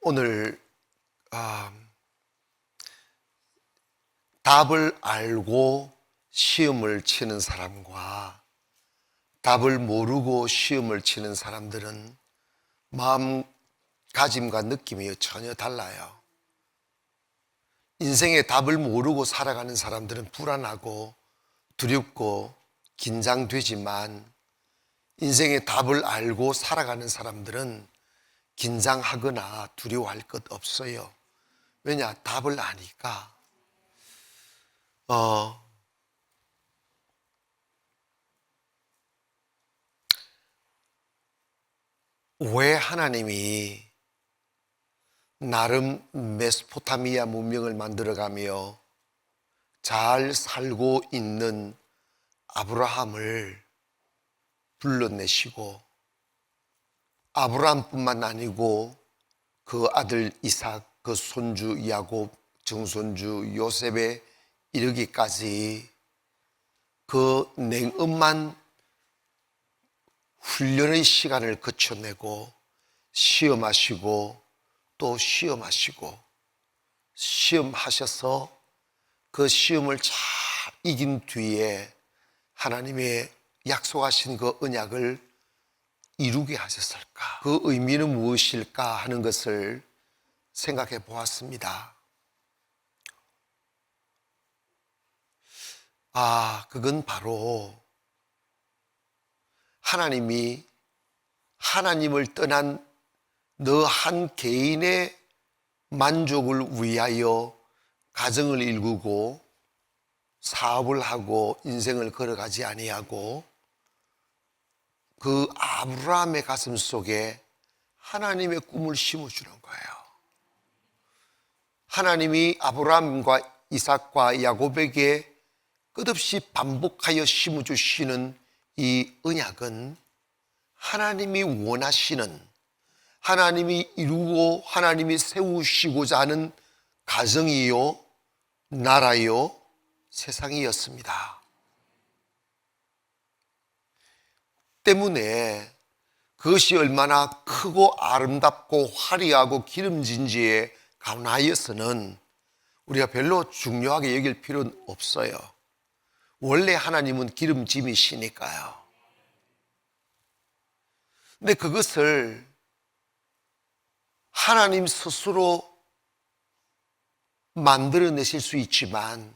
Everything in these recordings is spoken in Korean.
오늘 답을 알고 시험을 치는 사람과 답을 모르고 시험을 치는 사람들은 마음가짐과 느낌이 전혀 달라요. 인생의 답을 모르고 살아가는 사람들은 불안하고 두렵고 긴장되지만, 인생의 답을 알고 살아가는 사람들은 긴장하거나 두려워할 것 없어요. 왜냐? 답을 아니까. 왜 하나님이 나름 메소포타미아 문명을 만들어가며 잘 살고 있는 아브라함을 불러내시고, 아브라함뿐만 아니고 그 아들 이삭, 그 손주 야곱, 증손주 요셉에 이르기까지 그 냉엄한 훈련의 시간을 거쳐내고 시험하시고 또 시험하시고 시험하셔서 그 시험을 잘 이긴 뒤에 하나님의 약속하신 그 언약을 이루게 하셨을까? 그 의미는 무엇일까 하는 것을 생각해 보았습니다. 그건 바로 하나님이 하나님을 떠난 너 한 개인의 만족을 위하여 가정을 일구고 사업을 하고 인생을 걸어가지 아니하고, 그 아브라함의 가슴 속에 하나님의 꿈을 심어주는 거예요. 하나님이 아브라함과 이삭과 야곱에게 끝없이 반복하여 심어주시는 이 언약은 하나님이 원하시는, 하나님이 이루고 하나님이 세우시고자 하는 가정이요, 나라요, 세상이었습니다. 때문에 그것이 얼마나 크고 아름답고 화려하고 기름진지에 관하여서는 우리가 별로 중요하게 여길 필요는 없어요. 원래 하나님은 기름짐이시니까요. 근데 그것을 하나님 스스로 만들어내실 수 있지만,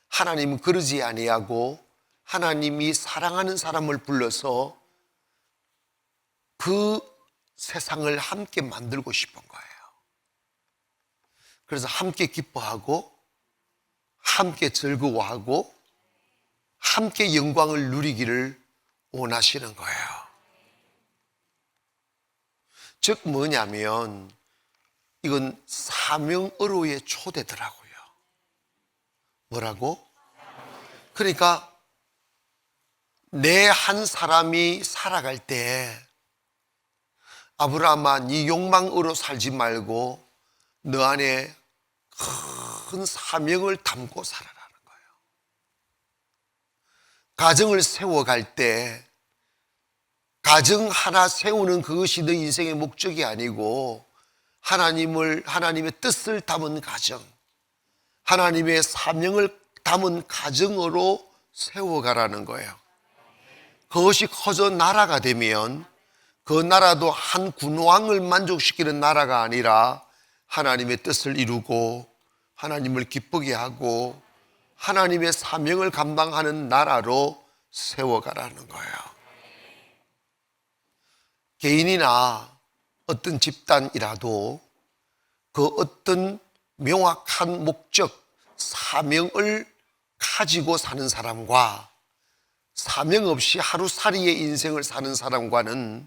하나님은 그러지 아니하고 하나님이 사랑하는 사람을 불러서 그 세상을 함께 만들고 싶은 거예요. 그래서 함께 기뻐하고 함께 즐거워하고 함께 영광을 누리기를 원하시는 거예요. 즉 뭐냐면 이건 사명의로의 초대더라고요. 뭐라고? 그러니까 내 한 사람이 살아갈 때 아브라함아, 네 욕망으로 살지 말고 너 안에 큰 사명을 담고 살아라는 거예요. 가정을 세워갈 때 가정 하나 세우는 그것이 너 인생의 목적이 아니고 하나님의 뜻을 담은 가정, 하나님의 사명을 담은 가정으로 세워가라는 거예요. 그것이 커져 나라가 되면 그 나라도 한 군왕을 만족시키는 나라가 아니라 하나님의 뜻을 이루고 하나님을 기쁘게 하고 하나님의 사명을 감당하는 나라로 세워가라는 거예요. 개인이나 어떤 집단이라도 그 어떤 명확한 목적, 사명을 가지고 사는 사람과 사명 없이 하루살이의 인생을 사는 사람과는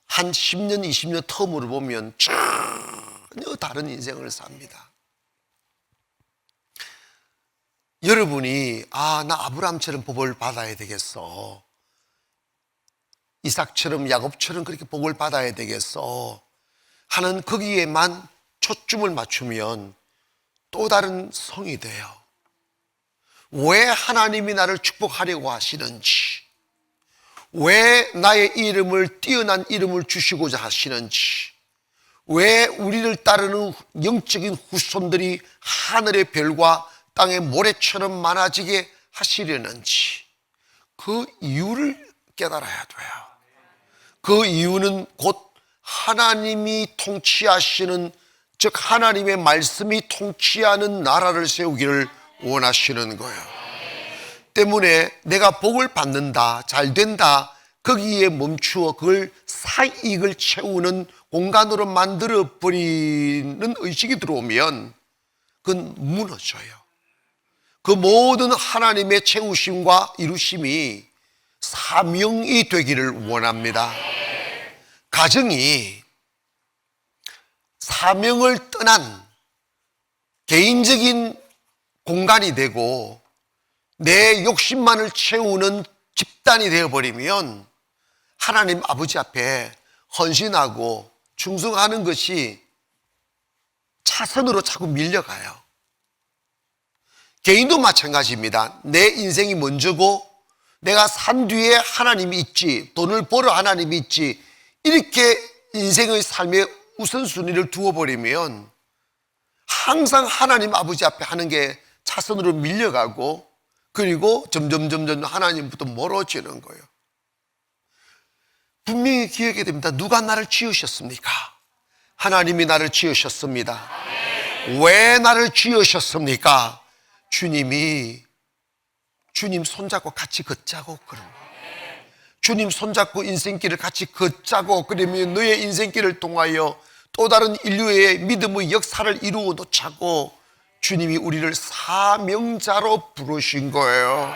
한 10년, 20년 텀으로 보면 전혀 다른 인생을 삽니다. 여러분이 나 아브라함처럼 복을 받아야 되겠어, 이삭처럼 야곱처럼 그렇게 복을 받아야 되겠어 하는 거기에만 초점을 맞추면 또 다른 성이 돼요. 왜 하나님이 나를 축복하려고 하시는지, 왜 나의 이름을, 뛰어난 이름을 주시고자 하시는지, 왜 우리를 따르는 영적인 후손들이 하늘의 별과 땅의 모래처럼 많아지게 하시려는지 그 이유를 깨달아야 돼요. 그 이유는 곧 하나님이 통치하시는, 즉 하나님의 말씀이 통치하는 나라를 세우기를 원하시는 거예요. 때문에 내가 복을 받는다, 잘 된다, 거기에 멈추어 그걸 사익을 채우는 공간으로 만들어 버리는 의식이 들어오면 그건 무너져요. 그 모든 하나님의 채우심과 이루심이 사명이 되기를 원합니다. 가정이 사명을 떠난 개인적인 공간이 되고 내 욕심만을 채우는 집단이 되어버리면 하나님 아버지 앞에 헌신하고 충성하는 것이 차선으로 자꾸 밀려가요. 개인도 마찬가지입니다. 내 인생이 먼저고 내가 산 뒤에 하나님이 있지, 돈을 벌어 하나님이 있지, 이렇게 인생의 삶의 우선순위를 두어버리면 항상 하나님 아버지 앞에 하는 게 차선으로 밀려가고, 그리고 점점 하나님부터 멀어지는 거예요. 분명히 기억해야 됩니다. 누가 나를 지으셨습니까? 하나님이 나를 지으셨습니다. 왜 나를 지으셨습니까? 주님 손잡고 같이 걷자고 그런 거예요. 주님 손잡고 인생길을 같이 걷자고, 그러면 너의 인생길을 통하여 또 다른 인류의 믿음의 역사를 이루어 놓자고 주님이 우리를 사명자로 부르신 거예요.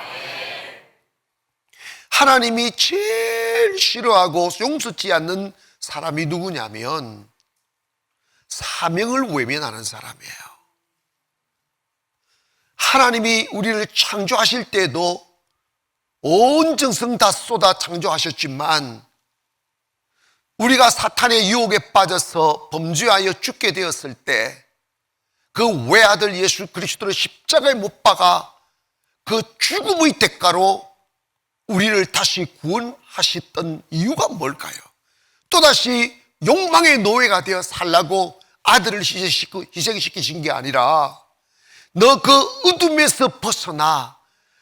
하나님이 제일 싫어하고 용서치 않는 사람이 누구냐면 사명을 외면하는 사람이에요. 하나님이 우리를 창조하실 때도 온 정성 다 쏟아 창조하셨지만 우리가 사탄의 유혹에 빠져서 범죄하여 죽게 되었을 때 그 외아들 예수 그리스도를 십자가에 못 박아 그 죽음의 대가로 우리를 다시 구원하셨던 이유가 뭘까요? 또다시 욕망의 노예가 되어 살라고 아들을 희생시키신 게 아니라 너 그 어둠에서 벗어나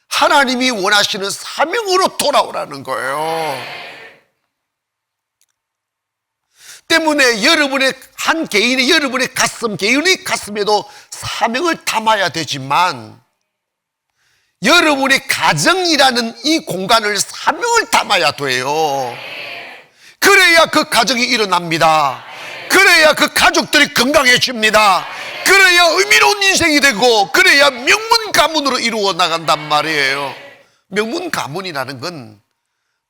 하나님이 원하시는 사명으로 돌아오라는 거예요. 때문에 여러분의 한 개인의 여러분의 가슴, 개인의 가슴에도 사명을 담아야 되지만 여러분의 가정이라는 이 공간을 사명을 담아야 돼요. 그래야 그 가정이 일어납니다. 그래야 그 가족들이 건강해집니다. 그래야 의미로운 인생이 되고, 그래야 명문 가문으로 이루어 나간단 말이에요. 명문 가문이라는 건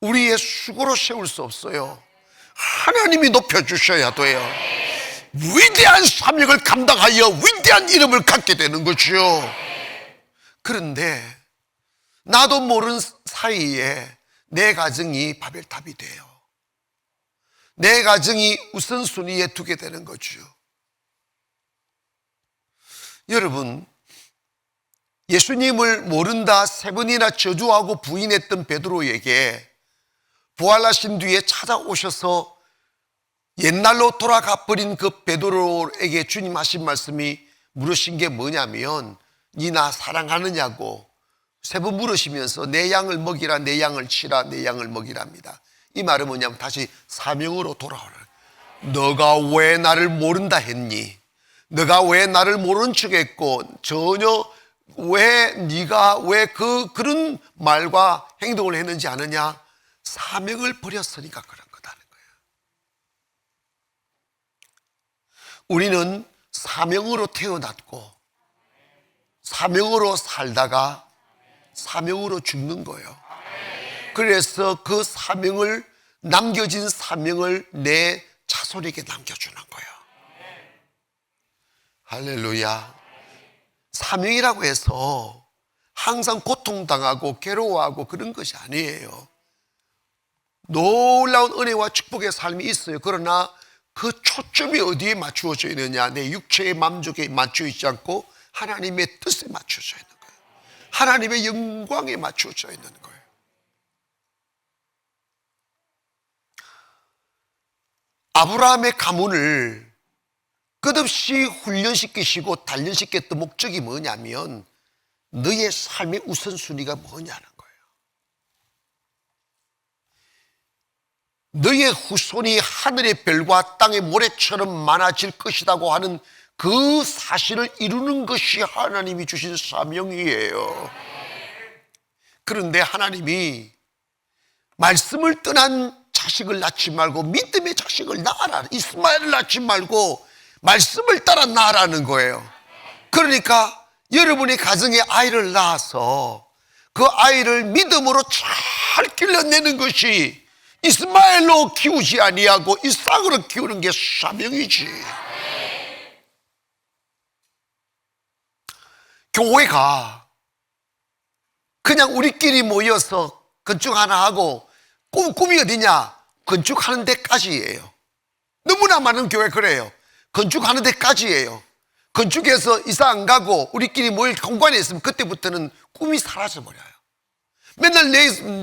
우리의 수고로 세울 수 없어요. 하나님이 높여주셔야 돼요. 위대한 사명을 감당하여 위대한 이름을 갖게 되는 거죠. 그런데 나도 모르는 사이에 내 가정이 바벨탑이 돼요. 내 가정이 우선순위에 두게 되는 거죠. 여러분, 예수님을 모른다 3번이나 저주하고 부인했던 베드로에게 부활하신 뒤에 찾아오셔서 옛날로 돌아가 버린 그 베드로에게 주님 하신 말씀이 물으신 게 뭐냐면, 니 나 사랑하느냐고 3번 물으시면서 내 양을 먹이라, 내 양을 치라, 내 양을 먹이랍니다. 이 말은 뭐냐면 다시 사명으로 돌아오라. 너가 왜 나를 모른다 했니? 너가 왜 나를 모른 척했고, 전혀 왜 네가 왜 그런 말과 행동을 했는지 아느냐? 사명을 버렸으니까 그런 거다는 거예요. 우리는 사명으로 태어났고 사명으로 살다가 사명으로 죽는 거예요. 그래서 그 사명을, 남겨진 사명을 내 자손에게 남겨주는 거예요. 할렐루야. 사명이라고 해서 항상 고통당하고 괴로워하고 그런 것이 아니에요. 놀라운 은혜와 축복의 삶이 있어요. 그러나 그 초점이 어디에 맞추어져 있느냐? 내 육체의 만족에 맞추어 있지 않고 하나님의 뜻에 맞추어져 있는 거예요. 하나님의 영광에 맞추어져 있는 거예요. 아브라함의 가문을 끝없이 훈련시키시고 단련시켰던 목적이 뭐냐면 너의 삶의 우선순위가 뭐냐는 거예요. 너의 후손이 하늘의 별과 땅의 모래처럼 많아질 것이라고 하는 그 사실을 이루는 것이 하나님이 주신 사명이에요. 그런데 하나님이 말씀을 떠난 자식을 낳지 말고 믿음의 자식을 낳아라, 이스마엘을 낳지 말고 말씀을 따라 낳으라는 거예요. 그러니까 여러분의 가정에 아이를 낳아서 그 아이를 믿음으로 잘 길러내는 것이 이스마엘로 키우지 아니하고 이삭으로 키우는 게 사명이지. 교회가 그냥 우리끼리 모여서 건축 하나 하고 꿈이 어디냐? 건축하는 데까지예요. 너무나 많은 교회 그래요. 건축하는 데까지예요. 건축해서 이사 안 가고 우리끼리 모일 공간에 있으면 그때부터는 꿈이 사라져버려요. 맨날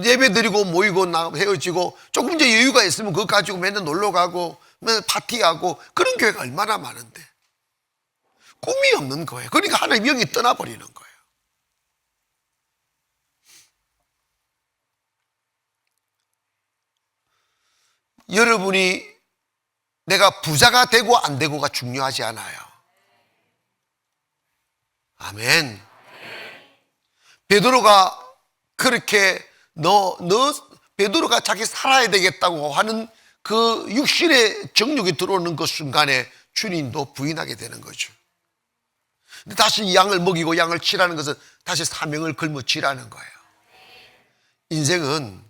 예배 드리고 모이고 헤어지고 조금 이제 여유가 있으면 그거 가지고 맨날 놀러 가고 맨날 파티하고 그런 교회가 얼마나 많은데 꿈이 없는 거예요. 그러니까 하나님 영이 떠나버리는 거예요. 여러분이 내가 부자가 되고 안 되고가 중요하지 않아요. 아멘. 베드로가 그렇게 베드로가 자기 살아야 되겠다고 하는 그 육신의 정욕이 들어오는 그 순간에 주님도 부인하게 되는 거죠. 근데 다시 양을 먹이고 양을 치라는 것은 다시 사명을 걸머쥐라는 거예요. 인생은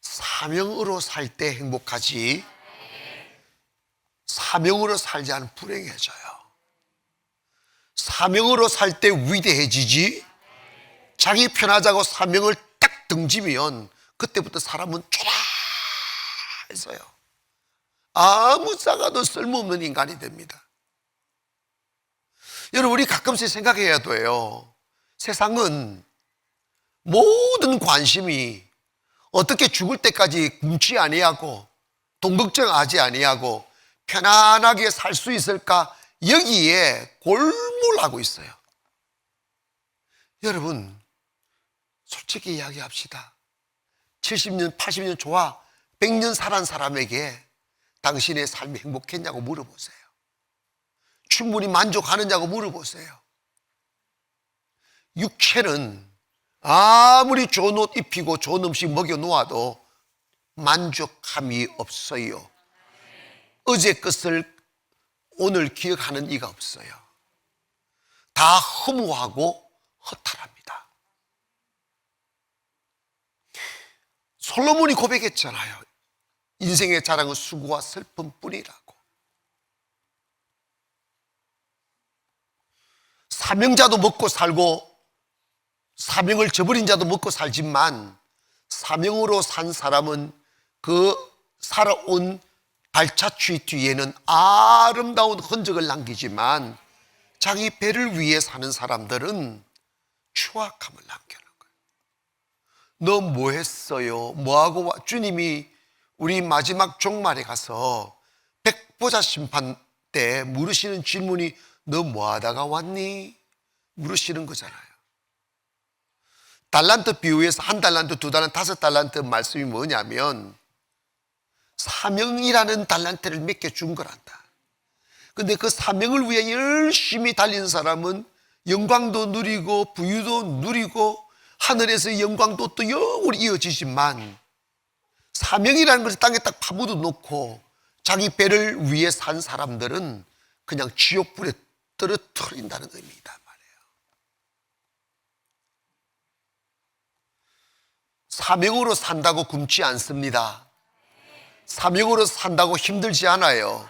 사명으로 살 때 행복하지 사명으로 살지 않으면 불행해져요. 사명으로 살 때 위대해지지 자기 편하자고 사명을 딱 등지면 그때부터 사람은 초라해서요. 아무 싹아도 쓸모없는 인간이 됩니다. 여러분, 우리 가끔씩 생각해야 돼요. 세상은 모든 관심이 어떻게 죽을 때까지 굶지 아니하고 돈 걱정하지 아니하고 편안하게 살 수 있을까 여기에 골몰하고 있어요. 여러분, 솔직히 이야기합시다. 70년 80년 좋아 100년 살한 사람에게 당신의 삶이 행복했냐고 물어보세요. 충분히 만족하느냐고 물어보세요. 육체는 아무리 좋은 옷 입히고 좋은 음식 먹여 놓아도 만족함이 없어요. 어제 것을 오늘 기억하는 이가 없어요. 다 허무하고 허탈합니다. 솔로몬이 고백했잖아요. 인생의 자랑은 수고와 슬픔뿐이라고. 사명자도 먹고 살고 사명을 저버린 자도 먹고 살지만 사명으로 산 사람은 그 살아온 발자취 뒤에는 아름다운 흔적을 남기지만 자기 배를 위해 사는 사람들은 추악함을 남기는 거예요. 너 뭐 했어요? 뭐하고 주님이 우리 마지막 종말에 가서 백보자 심판 때 물으시는 질문이 너 뭐 하다가 왔니? 물으시는 거잖아요. 달란트 비유에서 1달란트, 2달란트, 5달란트 말씀이 뭐냐면 사명이라는 달란트를 몇 개 준 거란다. 근데 그 사명을 위해 열심히 달린 사람은 영광도 누리고 부유도 누리고 하늘에서의 영광도 또 영원히 이어지지만 사명이라는 것을 땅에 딱 파묻어 놓고 자기 배를 위해 산 사람들은 그냥 지옥불에 떨어뜨린다는 의미이단 말이에요. 사명으로 산다고 굶지 않습니다. 사명으로 산다고 힘들지 않아요.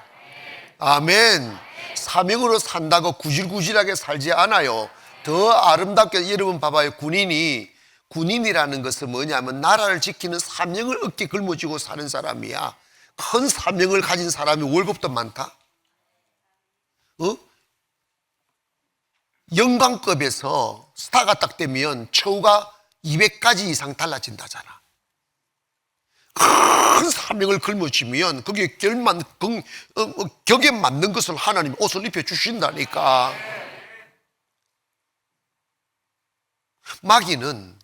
아멘. 사명으로 산다고 구질구질하게 살지 않아요. 더 아름답게. 여러분 봐봐요. 군인이라는 것은 뭐냐면 나라를 지키는 사명을 어깨에 걸머쥐고 사는 사람이야. 큰 사명을 가진 사람이 월급도 많다. 영광급에서 스타가 딱 되면 처우가 200가지 이상 달라진다잖아. 큰 사명을 걸머쥐면 거기에 격에 맞는 것을 하나님 옷을 입혀주신다니까. 마귀는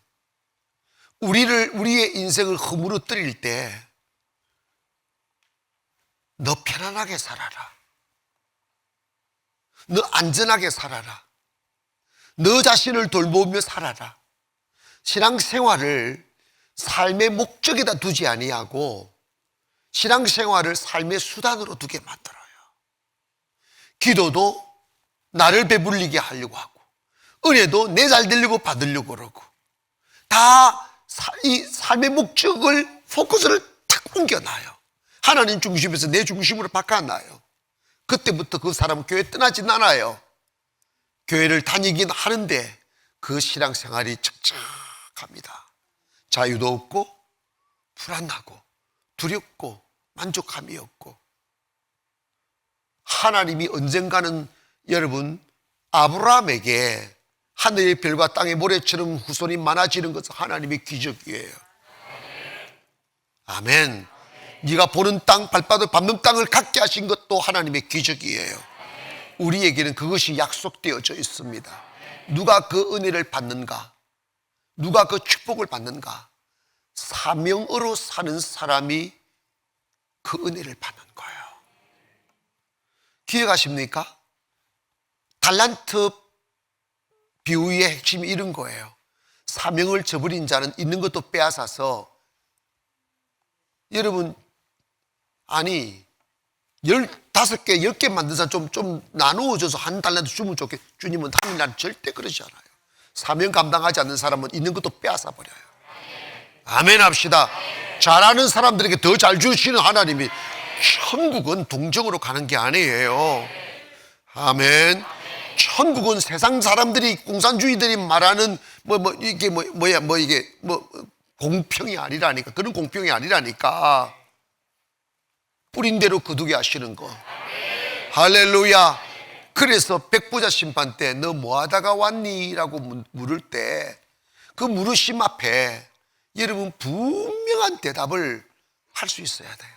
우리의 인생을 허물어뜨릴 때 너 편안하게 살아라, 너 안전하게 살아라, 너 자신을 돌보며 살아라, 신앙생활을 삶의 목적에다 두지 아니하고 신앙생활을 삶의 수단으로 두게 만들어요. 기도도 나를 배불리게 하려고 하고, 은혜도 내 잘 되려고 받으려고 그러고, 다 이 삶의 목적을, 포커스를 탁 옮겨놔요. 하나님 중심에서 내 중심으로 바꿔놔요. 그때부터 그 사람은 교회 떠나진 않아요. 교회를 다니긴 하는데 그 신앙생활이 척척합니다. 자유도 없고 불안하고 두렵고 만족함이 없고. 하나님이 언젠가는 여러분 아브라함에게 하늘의 별과 땅의 모래처럼 후손이 많아지는 것은 하나님의 기적이에요. 아멘. 네가 보는 땅, 발바닥 밟는 땅을 갖게 하신 것도 하나님의 기적이에요. 우리에게는 그것이 약속되어져 있습니다. 누가 그 은혜를 받는가? 누가 그 축복을 받는가? 사명으로 사는 사람이 그 은혜를 받는 거예요. 기억하십니까? 달란트 비유의 핵심이 이런 거예요. 사명을 저버린 자는 있는 것도 빼앗아서, 여러분, 아니 15개, 10개 만든 사람 좀 나누어줘서 한 달란트 주면 좋겠. 주님은 하늘날 절대 그러지 않아요. 사명 감당하지 않는 사람은 있는 것도 빼앗아 버려요. 아멘 합시다. 잘하는 사람들에게 더 잘 주시는 하나님이, 천국은 동정으로 가는 게 아니에요. 아멘. 천국은 세상 사람들이, 공산주의들이 말하는 이게 공평이 아니라니까. 그런 공평이 아니라니까. 뿌린 대로 거두게 하시는 거. 할렐루야. 그래서 백부자 심판 때 너 뭐하다가 왔니? 라고 물을 때 그 물으심 앞에 여러분 분명한 대답을 할 수 있어야 돼요.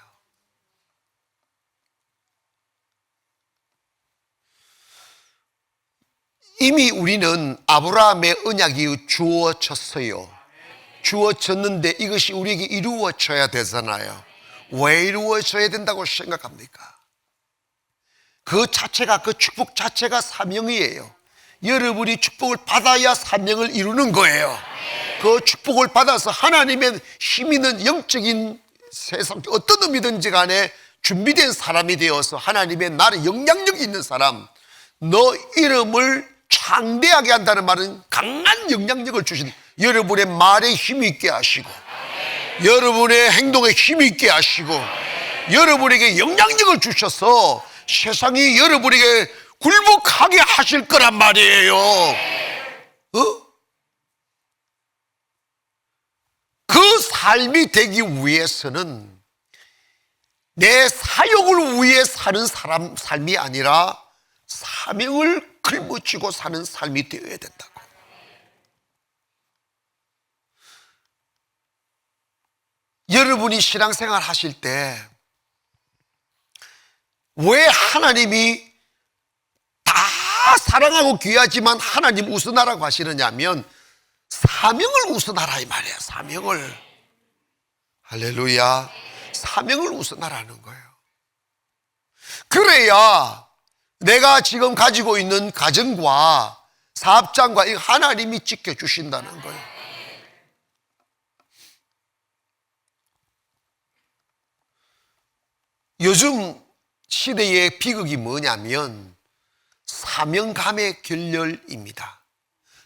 이미 우리는 아브라함의 언약이 주어졌어요. 주어졌는데 이것이 우리에게 이루어져야 되잖아요. 왜 이루어져야 된다고 생각합니까? 그 자체가, 그 축복 자체가 사명이에요. 여러분이 축복을 받아야 사명을 이루는 거예요. 그 축복을 받아서 하나님의 힘 있는 영적인 세상 어떤 의미든지 간에 준비된 사람이 되어서 하나님의 나라의 영향력이 있는 사람, 너 이름을 창대하게 한다는 말은 강한 영향력을 주신, 여러분의 말에 힘이 있게 하시고 여러분의 행동에 힘이 있게 하시고 여러분에게 영향력을 주셔서 세상이 여러분에게 굴복하게 하실 거란 말이에요. 그 삶이 되기 위해서는 내 사역을 위해 사는 삶이 아니라 사명을 걸머쥐고 사는 삶이 되어야 된다고. 여러분이 신앙생활 하실 때 왜 하나님이 다 사랑하고 귀하지만 하나님 우선하라고 하시느냐 하면 사명을 우선하라 이 말이에요. 사명을. 할렐루야. 사명을 우선하라는 거예요. 그래야 내가 지금 가지고 있는 가정과 사업장과 하나님이 지켜주신다는 거예요. 요즘 시대의 비극이 뭐냐면 사명감의 결렬입니다.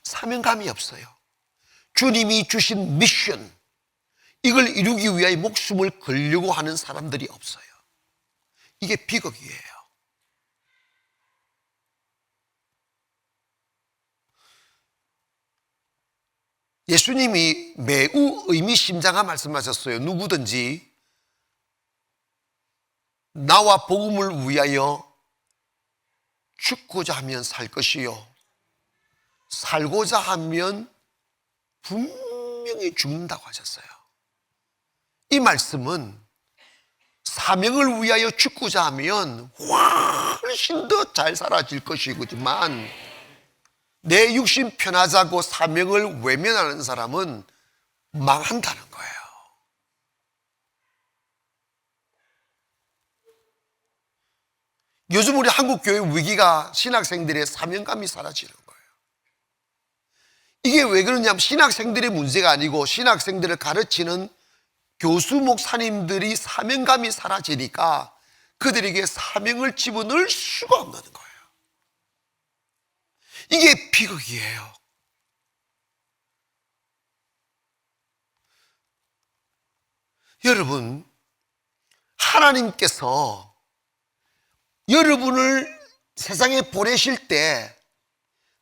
사명감이 없어요. 주님이 주신 미션, 이걸 이루기 위하여 목숨을 걸려고 하는 사람들이 없어요. 이게 비극이에요. 예수님이 매우 의미심장한 말씀하셨어요. 누구든지 나와 복음을 위하여 죽고자 하면 살 것이요 살고자 하면 분명히 죽는다고 하셨어요. 이 말씀은 사명을 위하여 죽고자 하면 훨씬 더 잘 살아질 것이지만 내 육신 편하자고 사명을 외면하는 사람은 망한다는 거예요. 요즘 우리 한국교회 위기가 신학생들의 사명감이 사라지는 거예요. 이게 왜 그러냐면 신학생들의 문제가 아니고 신학생들을 가르치는 교수 목사님들이 사명감이 사라지니까 그들에게 사명을 집어넣을 수가 없는 거예요. 이게 비극이에요. 여러분, 하나님께서 여러분을 세상에 보내실 때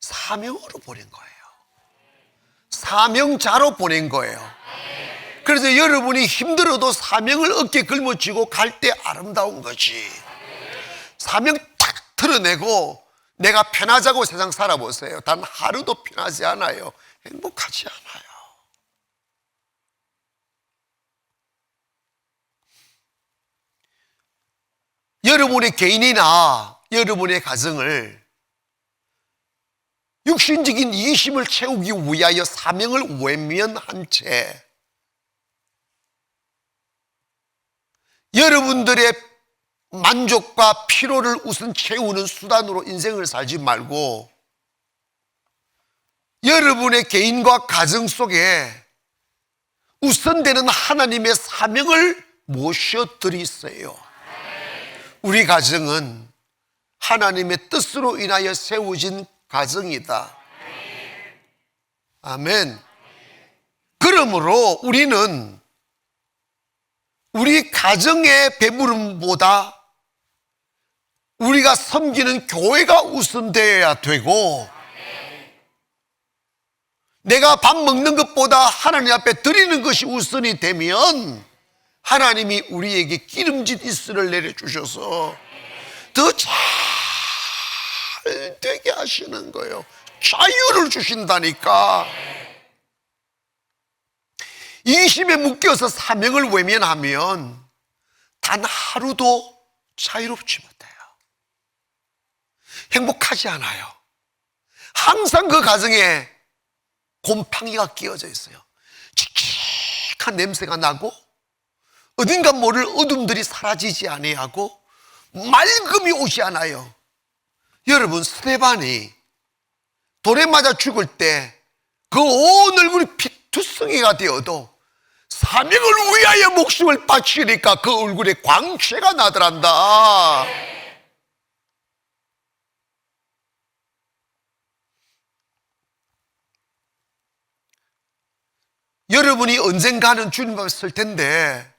사명으로 보낸 거예요. 사명자로 보낸 거예요. 그래서 여러분이 힘들어도 사명을 어깨에 걸머쥐고 갈 때 아름다운 거지. 사명 탁 틀어내고 내가 편하자고 세상 살아보세요. 단 하루도 편하지 않아요. 행복하지 않아요. 여러분의 개인이나 여러분의 가정을 육신적인 이기심을 채우기 위하여 사명을 외면한 채 여러분들의 만족과 피로를 우선 채우는 수단으로 인생을 살지 말고 여러분의 개인과 가정 속에 우선되는 하나님의 사명을 모셔드리세요. 우리 가정은 하나님의 뜻으로 인하여 세워진 가정이다. 아멘. 그러므로 우리는 우리 가정의 배부름보다 우리가 섬기는 교회가 우선되어야 되고 내가 밥 먹는 것보다 하나님 앞에 드리는 것이 우선이 되면 하나님이 우리에게 기름진 이슬을 내려주셔서 더 잘 되게 하시는 거예요. 자유를 주신다니까. 이심에 묶여서 사명을 외면하면 단 하루도 자유롭지 못해요. 행복하지 않아요. 항상 그 가정에 곰팡이가 끼어져 있어요. 칙칙한 냄새가 나고 어딘가 모를 어둠들이 사라지지 아니하고 맑음이 오지 않아요. 여러분, 스데반이 돌에 맞아 죽을 때 그 온 얼굴이 피투성이가 되어도 사명을 위하여 목숨을 바치니까 그 얼굴에 광채가 나더란다. 여러분이 언젠가는 주님 앞에 설 텐데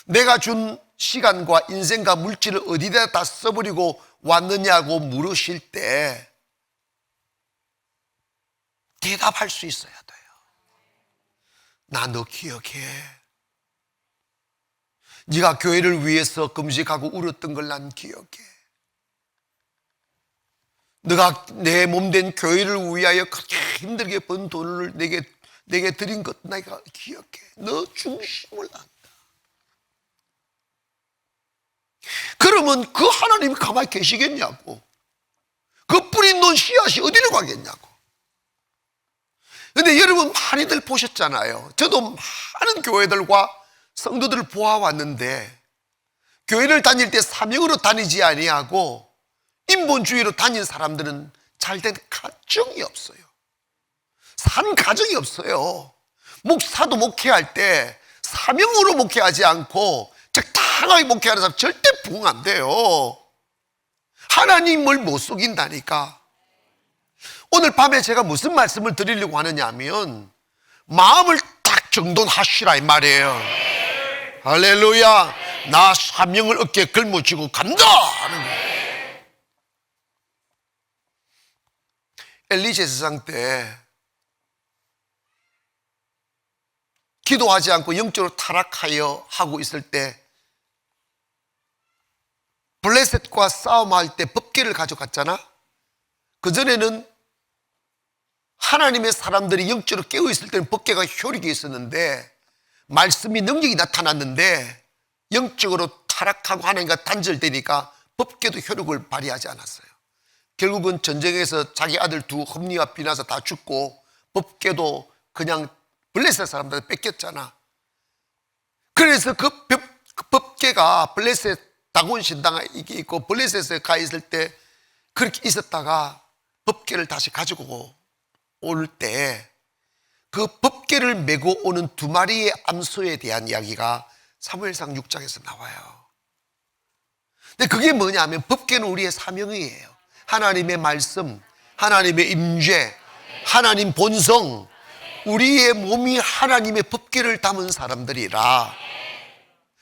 내가 준 시간과 인생과 물질을 어디다 다 써버리고 왔느냐고 물으실 때 대답할 수 있어야 돼요. 나 너 기억해. 네가 교회를 위해서 금식하고 울었던 걸 난 기억해. 네가 내 몸된 교회를 위하여 그렇게 힘들게 번 돈을 내게 드린 것 내가 기억해. 너 중심을 안다. 그러면 그 하나님이 가만히 계시겠냐고. 그 뿌린 놓은 씨앗이 어디로 가겠냐고. 근데 여러분 많이들 보셨잖아요. 저도 많은 교회들과 성도들을 보아왔는데 교회를 다닐 때 사명으로 다니지 아니하고 인본주의로 다닌 사람들은 잘된 가정이 없어요. 산 가정이 없어요. 목사도 목회할 때 사명으로 목회하지 않고 적당하게 목회하는 사람 절대 부흥 안 돼요. 하나님을 못 속인다니까. 오늘 밤에 제가 무슨 말씀을 드리려고 하느냐 하면 마음을 딱 정돈하시라 이 말이에요. 할렐루야. 나 사명을 어깨에 걸머쥐고 간다 하는 거예요. 엘리 제사장 때 기도하지 않고 영적으로 타락하여 하고 있을 때 블레셋과 싸움할 때 법궤를 가져갔잖아. 그전에는 하나님의 사람들이 영적으로 깨어있을 때는 법궤가 효력이 있었는데 말씀이 능력이 나타났는데 영적으로 타락하고 하나님과 단절되니까 법궤도 효력을 발휘하지 않았어요. 결국은 전쟁에서 자기 아들 두 홈리와 비나서 다 죽고 법궤도 그냥 블레셋 사람들한테 뺏겼잖아. 그래서 그 법궤가 블레셋 다곤 신당에 있고 블레셋에 가 있을 때 그렇게 있었다가 법궤를 다시 가지고 올 때 그 법궤를 메고 오는 두 마리의 암소에 대한 이야기가 사무엘상 6장에서 나와요. 근데 그게 뭐냐면 법궤는 우리의 사명이에요. 하나님의 말씀, 하나님의 임재, 하나님 본성, 우리의 몸이 하나님의 법궤를 담은 사람들이라.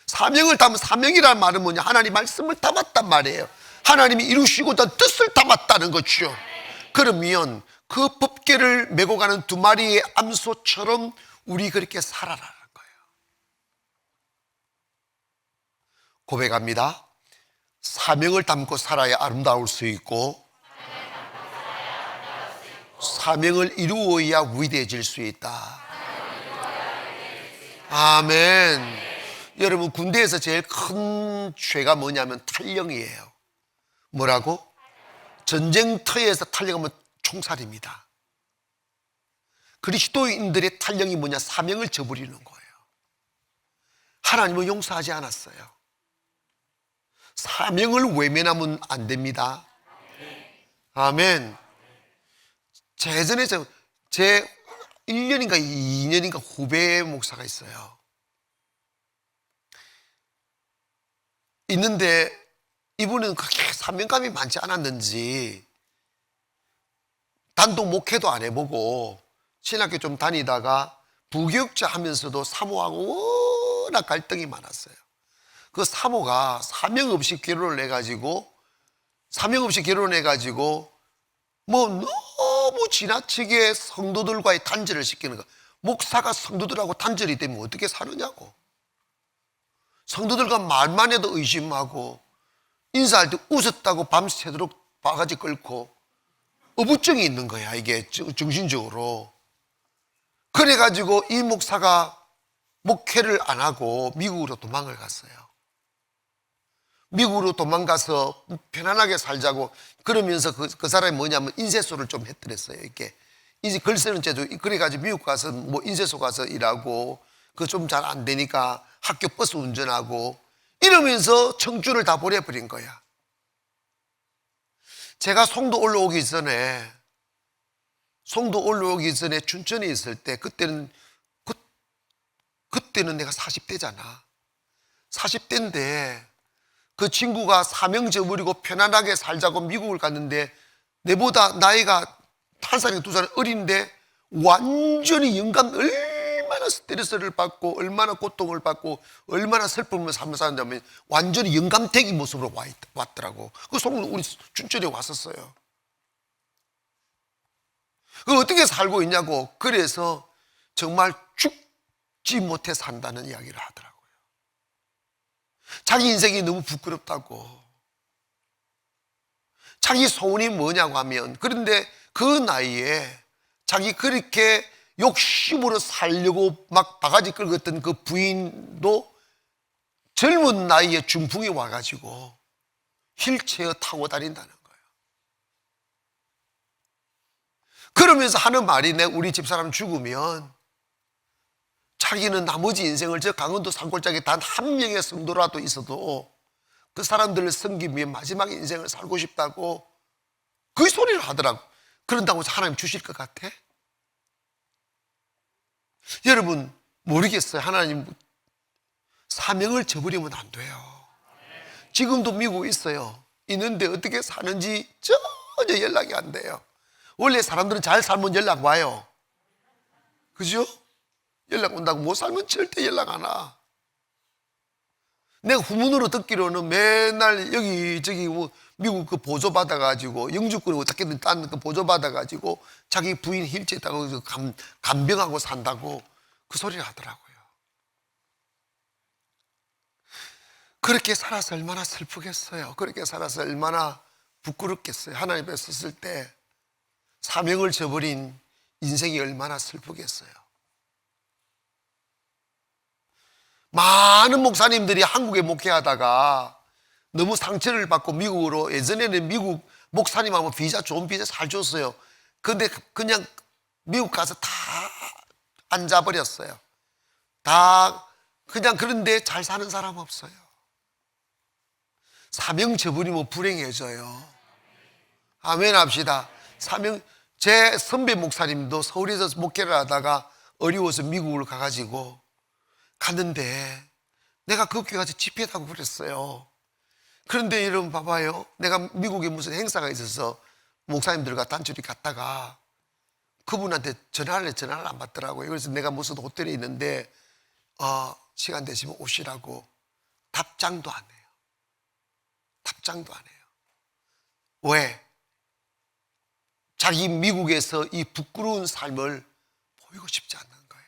사명을 담은, 사명이라는 말은 뭐냐? 하나님 말씀을 담았단 말이에요. 하나님이 이루시고자 뜻을 담았다는 거죠. 그러면 그 법궤를 메고 가는 두 마리의 암소처럼 우리 그렇게 살아라는 거예요. 고백합니다. 사명을 담고 살아야 아름다울 수 있고 사명을 이루어야 위대해질 수 있다. 아멘. 여러분, 군대에서 제일 큰 죄가 뭐냐면 탈영이에요. 뭐라고? 전쟁터에서 탈영하면 총살입니다. 그리스도인들의 탈영이 뭐냐? 사명을 저버리는 거예요. 하나님은 용서하지 않았어요. 사명을 외면하면 안 됩니다. 아멘. 예전에 제 1년인가 2년인가 후배 목사가 있어요. 있는데 이분은 그렇게 사명감이 많지 않았는지 단독 목회도 안 해보고 신학교 좀 다니다가 부교육자 하면서도 사모하고 워낙 갈등이 많았어요. 그 사모가 사명 없이 결혼해가지고 뭐 너무 지나치게 성도들과의 단절을 시키는 거. 목사가 성도들하고 단절이 되면 어떻게 사느냐고. 성도들과 말만 해도 의심하고 인사할 때 웃었다고 밤새도록 바가지 끌고 어부증이 있는 거야, 이게 정신적으로. 그래가지고 이 목사가 목회를 안 하고 미국으로 도망을 갔어요. 미국으로 도망가서 편안하게 살자고 그러면서 그 사람이 뭐냐면 인쇄소를 좀 했더랬어요. 이렇게 이제 글 쓰는 제도. 그래가지고 미국 가서 뭐 인쇄소 가서 일하고 그거 좀 잘 안 되니까 학교 버스 운전하고 이러면서 청춘을 다 보내버린 거야. 제가 송도 올라오기 전에 춘천에 있을 때 그때는 내가 40대잖아. 40대인데 그 친구가 사명 저버리고 편안하게 살자고 미국을 갔는데 내보다 나이가 한 살이나 두 살 어린데 완전히 영감, 얼마나 스트레스를 받고 얼마나 고통을 받고 얼마나 슬픔을 사는다면 완전히 영감탱이 모습으로 왔더라고. 그 소문 우리 춘천에 왔었어요. 그 어떻게 살고 있냐고. 그래서 정말 죽지 못해 산다는 이야기를 하더라고요. 자기 인생이 너무 부끄럽다고. 자기 소원이 뭐냐고 하면, 그런데 그 나이에 자기 그렇게 욕심으로 살려고 막 바가지 끌었던 그 부인도 젊은 나이에 중풍이 와가지고 휠체어 타고 다닌다는 거예요. 그러면서 하는 말이, 우리 집사람 죽으면 자기는 나머지 인생을 저 강원도 산골짜기 단 한 명의 성도라도 있어도 그 사람들을 섬기며 위해 마지막 인생을 살고 싶다고 그 소리를 하더라고. 그런다고 해서 하나님 주실 것 같아? 여러분, 모르겠어요. 하나님 사명을 저버리면 안 돼요. 지금도 미국에 있어요. 있는데 어떻게 사는지 전혀 연락이 안 돼요. 원래 사람들은 잘 살면 연락 와요. 그죠? 연락 온다고. 못 살면 절대 연락 안 와. 내가 후문으로 듣기로는 맨날 여기저기 뭐 미국 그 보조 받아가지고 영주권이고 어떻게든 딴 그 보조 받아가지고 자기 부인 힐체 타고 간병하고 산다고 그 소리를 하더라고요. 그렇게 살아서 얼마나 슬프겠어요. 그렇게 살아서 얼마나 부끄럽겠어요. 하나님 앞에 섰을 때 사명을 저버린 인생이 얼마나 슬프겠어요. 많은 목사님들이 한국에 목회하다가 너무 상처를 받고 미국으로, 예전에는 미국 목사님 하면 비자, 좋은 비자 잘 줬어요. 근데 그냥 미국 가서 다 앉아버렸어요. 다 그냥. 그런데 잘 사는 사람 없어요. 사명 저버리면 불행해져요. 아멘 합시다. 제 선배 목사님도 서울에서 목회를 하다가 어려워서 미국으로 가가지고 갔는데, 내가 그 교회 가서 집회도 하고 그랬어요. 그런데 여러분 봐봐요. 내가 미국에 무슨 행사가 있어서 목사님들과 단둘이 갔다가 그분한테 전화를 안 받더라고요. 그래서 내가 무슨 호텔에 있는데 시간 되시면 오시라고 답장도 안 해요. 답장도 안 해요. 왜? 자기 미국에서 이 부끄러운 삶을 보이고 싶지 않는 거예요.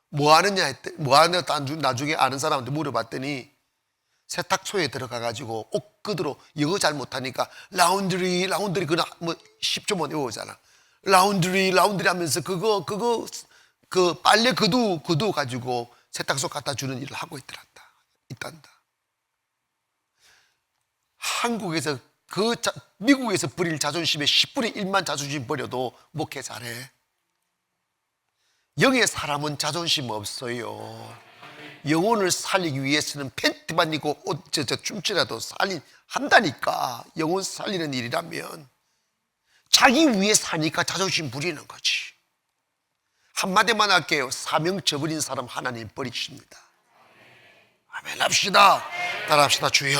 뭐 하느냐 했더니, 나중에 아는 사람한테 물어봤더니 세탁소에 들어가가지고 옷 끄드러, 영어 잘 못하니까 라운드리 그냥 뭐 10초만 외우잖아. 라운드리 하면서 그 빨래 그두 가지고 세탁소 갖다 주는 일을 하고 있단다. 한국에서 미국에서 버릴 자존심에 10분의 1만 자존심 버려도 목회 잘해. 영의 사람은 자존심 없어요. 영혼을 살리기 위해서는 팬티만 입고 춤추라도 한다니까. 영혼 살리는 일이라면 자기 위해 사니까 자존심 부리는 거지. 한마디만 할게요. 사명 저버린 사람 하나님 버리십니다. 아멘 합시다. 따라합시다. 주여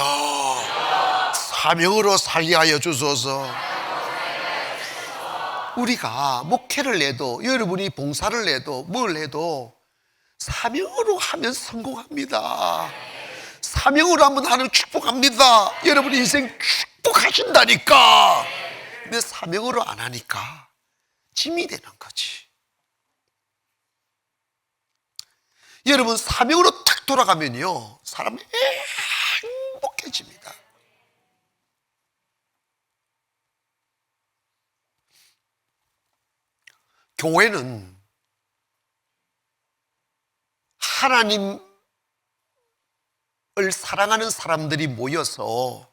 사명으로 살게 하여 주소서. 우리가 목회를 해도, 여러분이 봉사를 해도 뭘 해도 사명으로 하면 성공합니다. 사명으로 하면 하나님 축복합니다. 여러분 인생 축복하신다니까. 근데 사명으로 안 하니까 짐이 되는 거지. 여러분 사명으로 탁 돌아가면요 사람이 행복해집니다. 교회는 하나님을 사랑하는 사람들이 모여서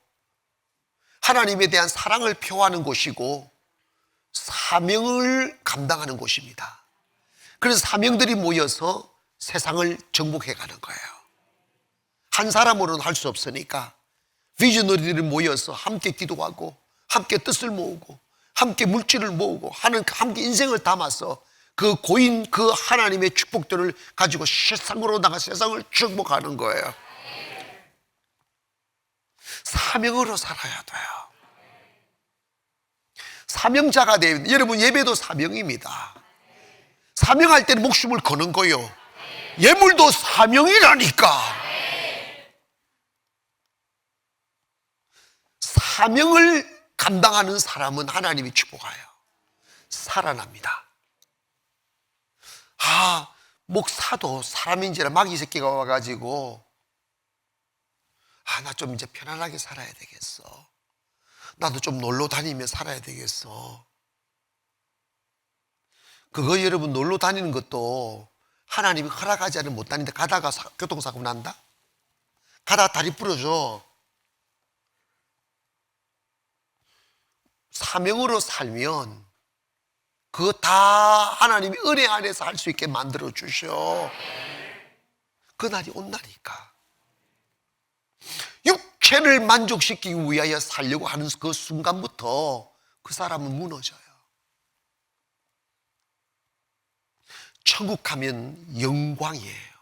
하나님에 대한 사랑을 표하는 곳이고 사명을 감당하는 곳입니다. 그래서 사명들이 모여서 세상을 정복해 가는 거예요. 한 사람으로는 할 수 없으니까 비전너리들이 모여서 함께 기도하고 함께 뜻을 모으고 함께 물질을 모으고 함께 인생을 담아서 그 고인 그 하나님의 축복들을 가지고 세상으로 나가 세상을 축복하는 거예요. 사명으로 살아야 돼요. 사명자가 돼요. 여러분 예배도 사명입니다. 사명할 때는 목숨을 거는 거요. 예물도 사명이라니까. 사명을 감당하는 사람은 하나님이 축복해요. 살아납니다. 목사도 사람인지라 마귀 새끼가 와가지고 나 좀 이제 편안하게 살아야 되겠어. 나도 좀 놀러 다니며 살아야 되겠어. 그거 여러분 놀러 다니는 것도 하나님이 허락하지 않으면 못 다니는데 가다가 교통사고 난다? 가다가 다리 부러져. 사명으로 살면 그거 다 하나님이 은혜 안에서 할 수 있게 만들어 주셔. 그날이 온다니까. 육체를 만족시키기 위하여 살려고 하는 그 순간부터 그 사람은 무너져요. 천국 가면 영광이에요.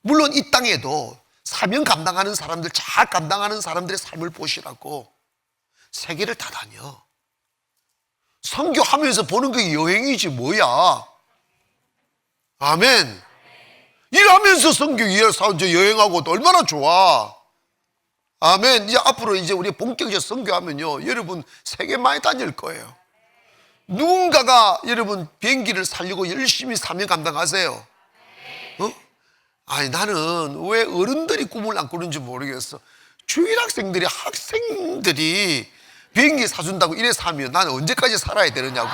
물론 이 땅에도 사명 감당하는 사람들, 잘 감당하는 사람들의 삶을 보시라고 세계를 다 다녀. 선교하면서 보는 게 여행이지 뭐야. 아멘. 일하면서 선교 여행하고 얼마나 좋아. 아멘. 이제 앞으로 이제 우리 본격적으로 선교하면요 여러분 세계 많이 다닐 거예요. 누군가가 여러분 비행기를 살리고 열심히 사명 감당하세요. 아니 나는 왜 어른들이 꿈을 안 꾸는지 모르겠어. 주일학생들이 학생들이 비행기 사준다고 이래 사면 나는 언제까지 살아야 되느냐고.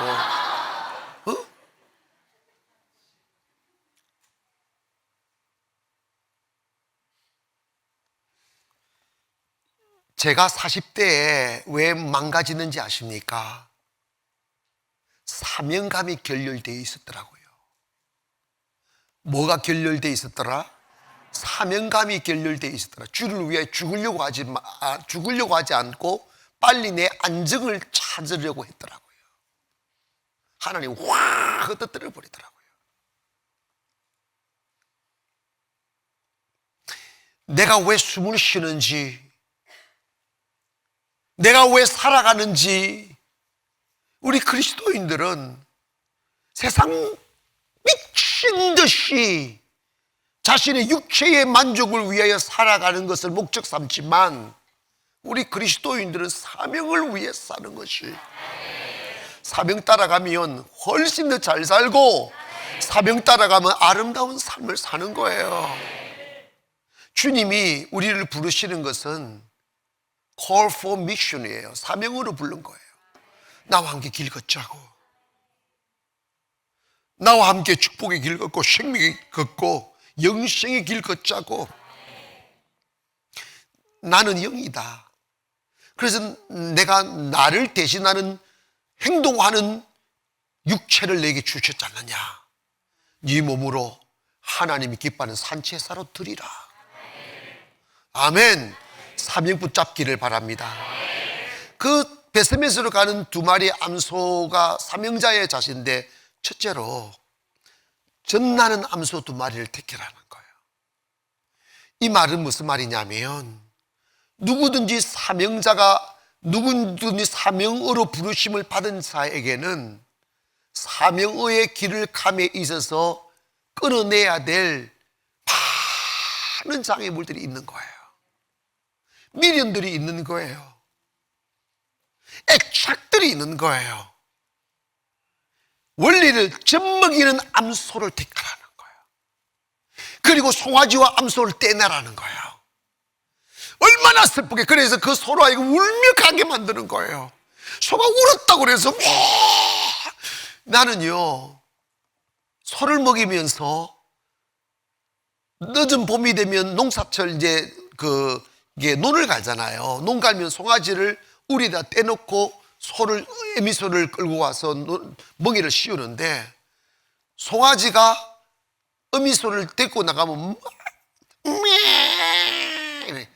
제가 40대에 왜 망가지는지 아십니까? 사명감이 결렬되어 있었더라고요. 뭐가 결렬되어 있었더라? 사명감이 결렬되어 있었더라. 주를 위해 죽으려고 하지 않고 빨리 내 안정을 찾으려고 했더라고요. 하나님 확 흩어뜨려 버리더라고요. 내가 왜 숨을 쉬는지, 내가 왜 살아가는지, 우리 그리스도인들은 세상 미친 듯이 자신의 육체의 만족을 위하여 살아가는 것을 목적 삼지만, 우리 그리스도인들은 사명을 위해 사는 것이, 사명 따라가면 훨씬 더 잘 살고 사명 따라가면 아름다운 삶을 사는 거예요. 주님이 우리를 부르시는 것은 Call for Mission이에요. 사명으로 부른 거예요. 나와 함께 길 걷자고, 나와 함께 축복의 길 걷고 생명의 걷고 영생의 길 걷자고. 나는 영이다. 그래서 내가 나를 대신하는 행동하는 육체를 내게 주셨지 않느냐. 네 몸으로 하나님이 기뻐하는 산채사로 드리라. 아멘. 사명 붙잡기를 바랍니다. 그 베스메스로 가는 두 마리의 암소가 사명자의 자신인데, 첫째로 전나는 암소 두 마리를 택하라는 거예요. 이 말은 무슨 말이냐면, 누구든지 사명으로 부르심을 받은 자에게는 사명의 길을 감에 있어서 끊어내야 될 많은 장애물들이 있는 거예요. 미련들이 있는 거예요. 애착들이 있는 거예요. 원리를 젖먹이는 암소를 택하라는 거예요. 그리고 송아지와 암소를 떼내라는 거예요. 얼마나 슬프게. 그래서 그 소로 하여금 울며 가게 만드는 거예요. 소가 울었다고 그래서 나는요, 소를 먹이면서 늦은 봄이 되면 농사철 이게 논을 갈잖아요. 논 갈면 송아지를 우리다 떼놓고 에미소를 끌고 와서 먹이를 씌우는데, 송아지가 어미소를 데리고 나가면 이래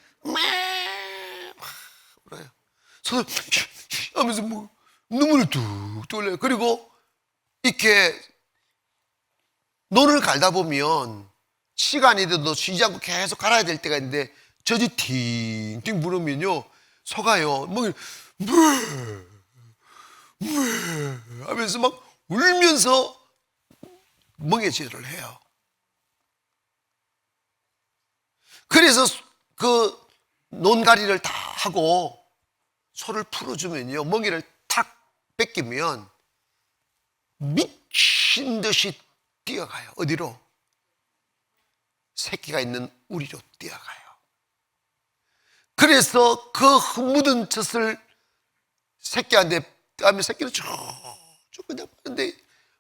그래요. 서로 하면서 눈물을 뚝뚝 흘려요. 그리고 이렇게 논을 갈다 보면 시간이 돼도 쉬지 않고 계속 갈아야 될 때가 있는데, 젖이 팅팅 부르면요, 소가요 하면서 막 울면서 멍해질을 해요. 그래서 그 논가리를 다 하고 소를 풀어주면요, 멍이를 탁 뺏기면 미친 듯이 뛰어가요. 어디로? 새끼가 있는 우리로 뛰어가요. 그래서 그 흙묻은 젖을 새끼한테 따면 새끼는 쭉 그냥 빠는데,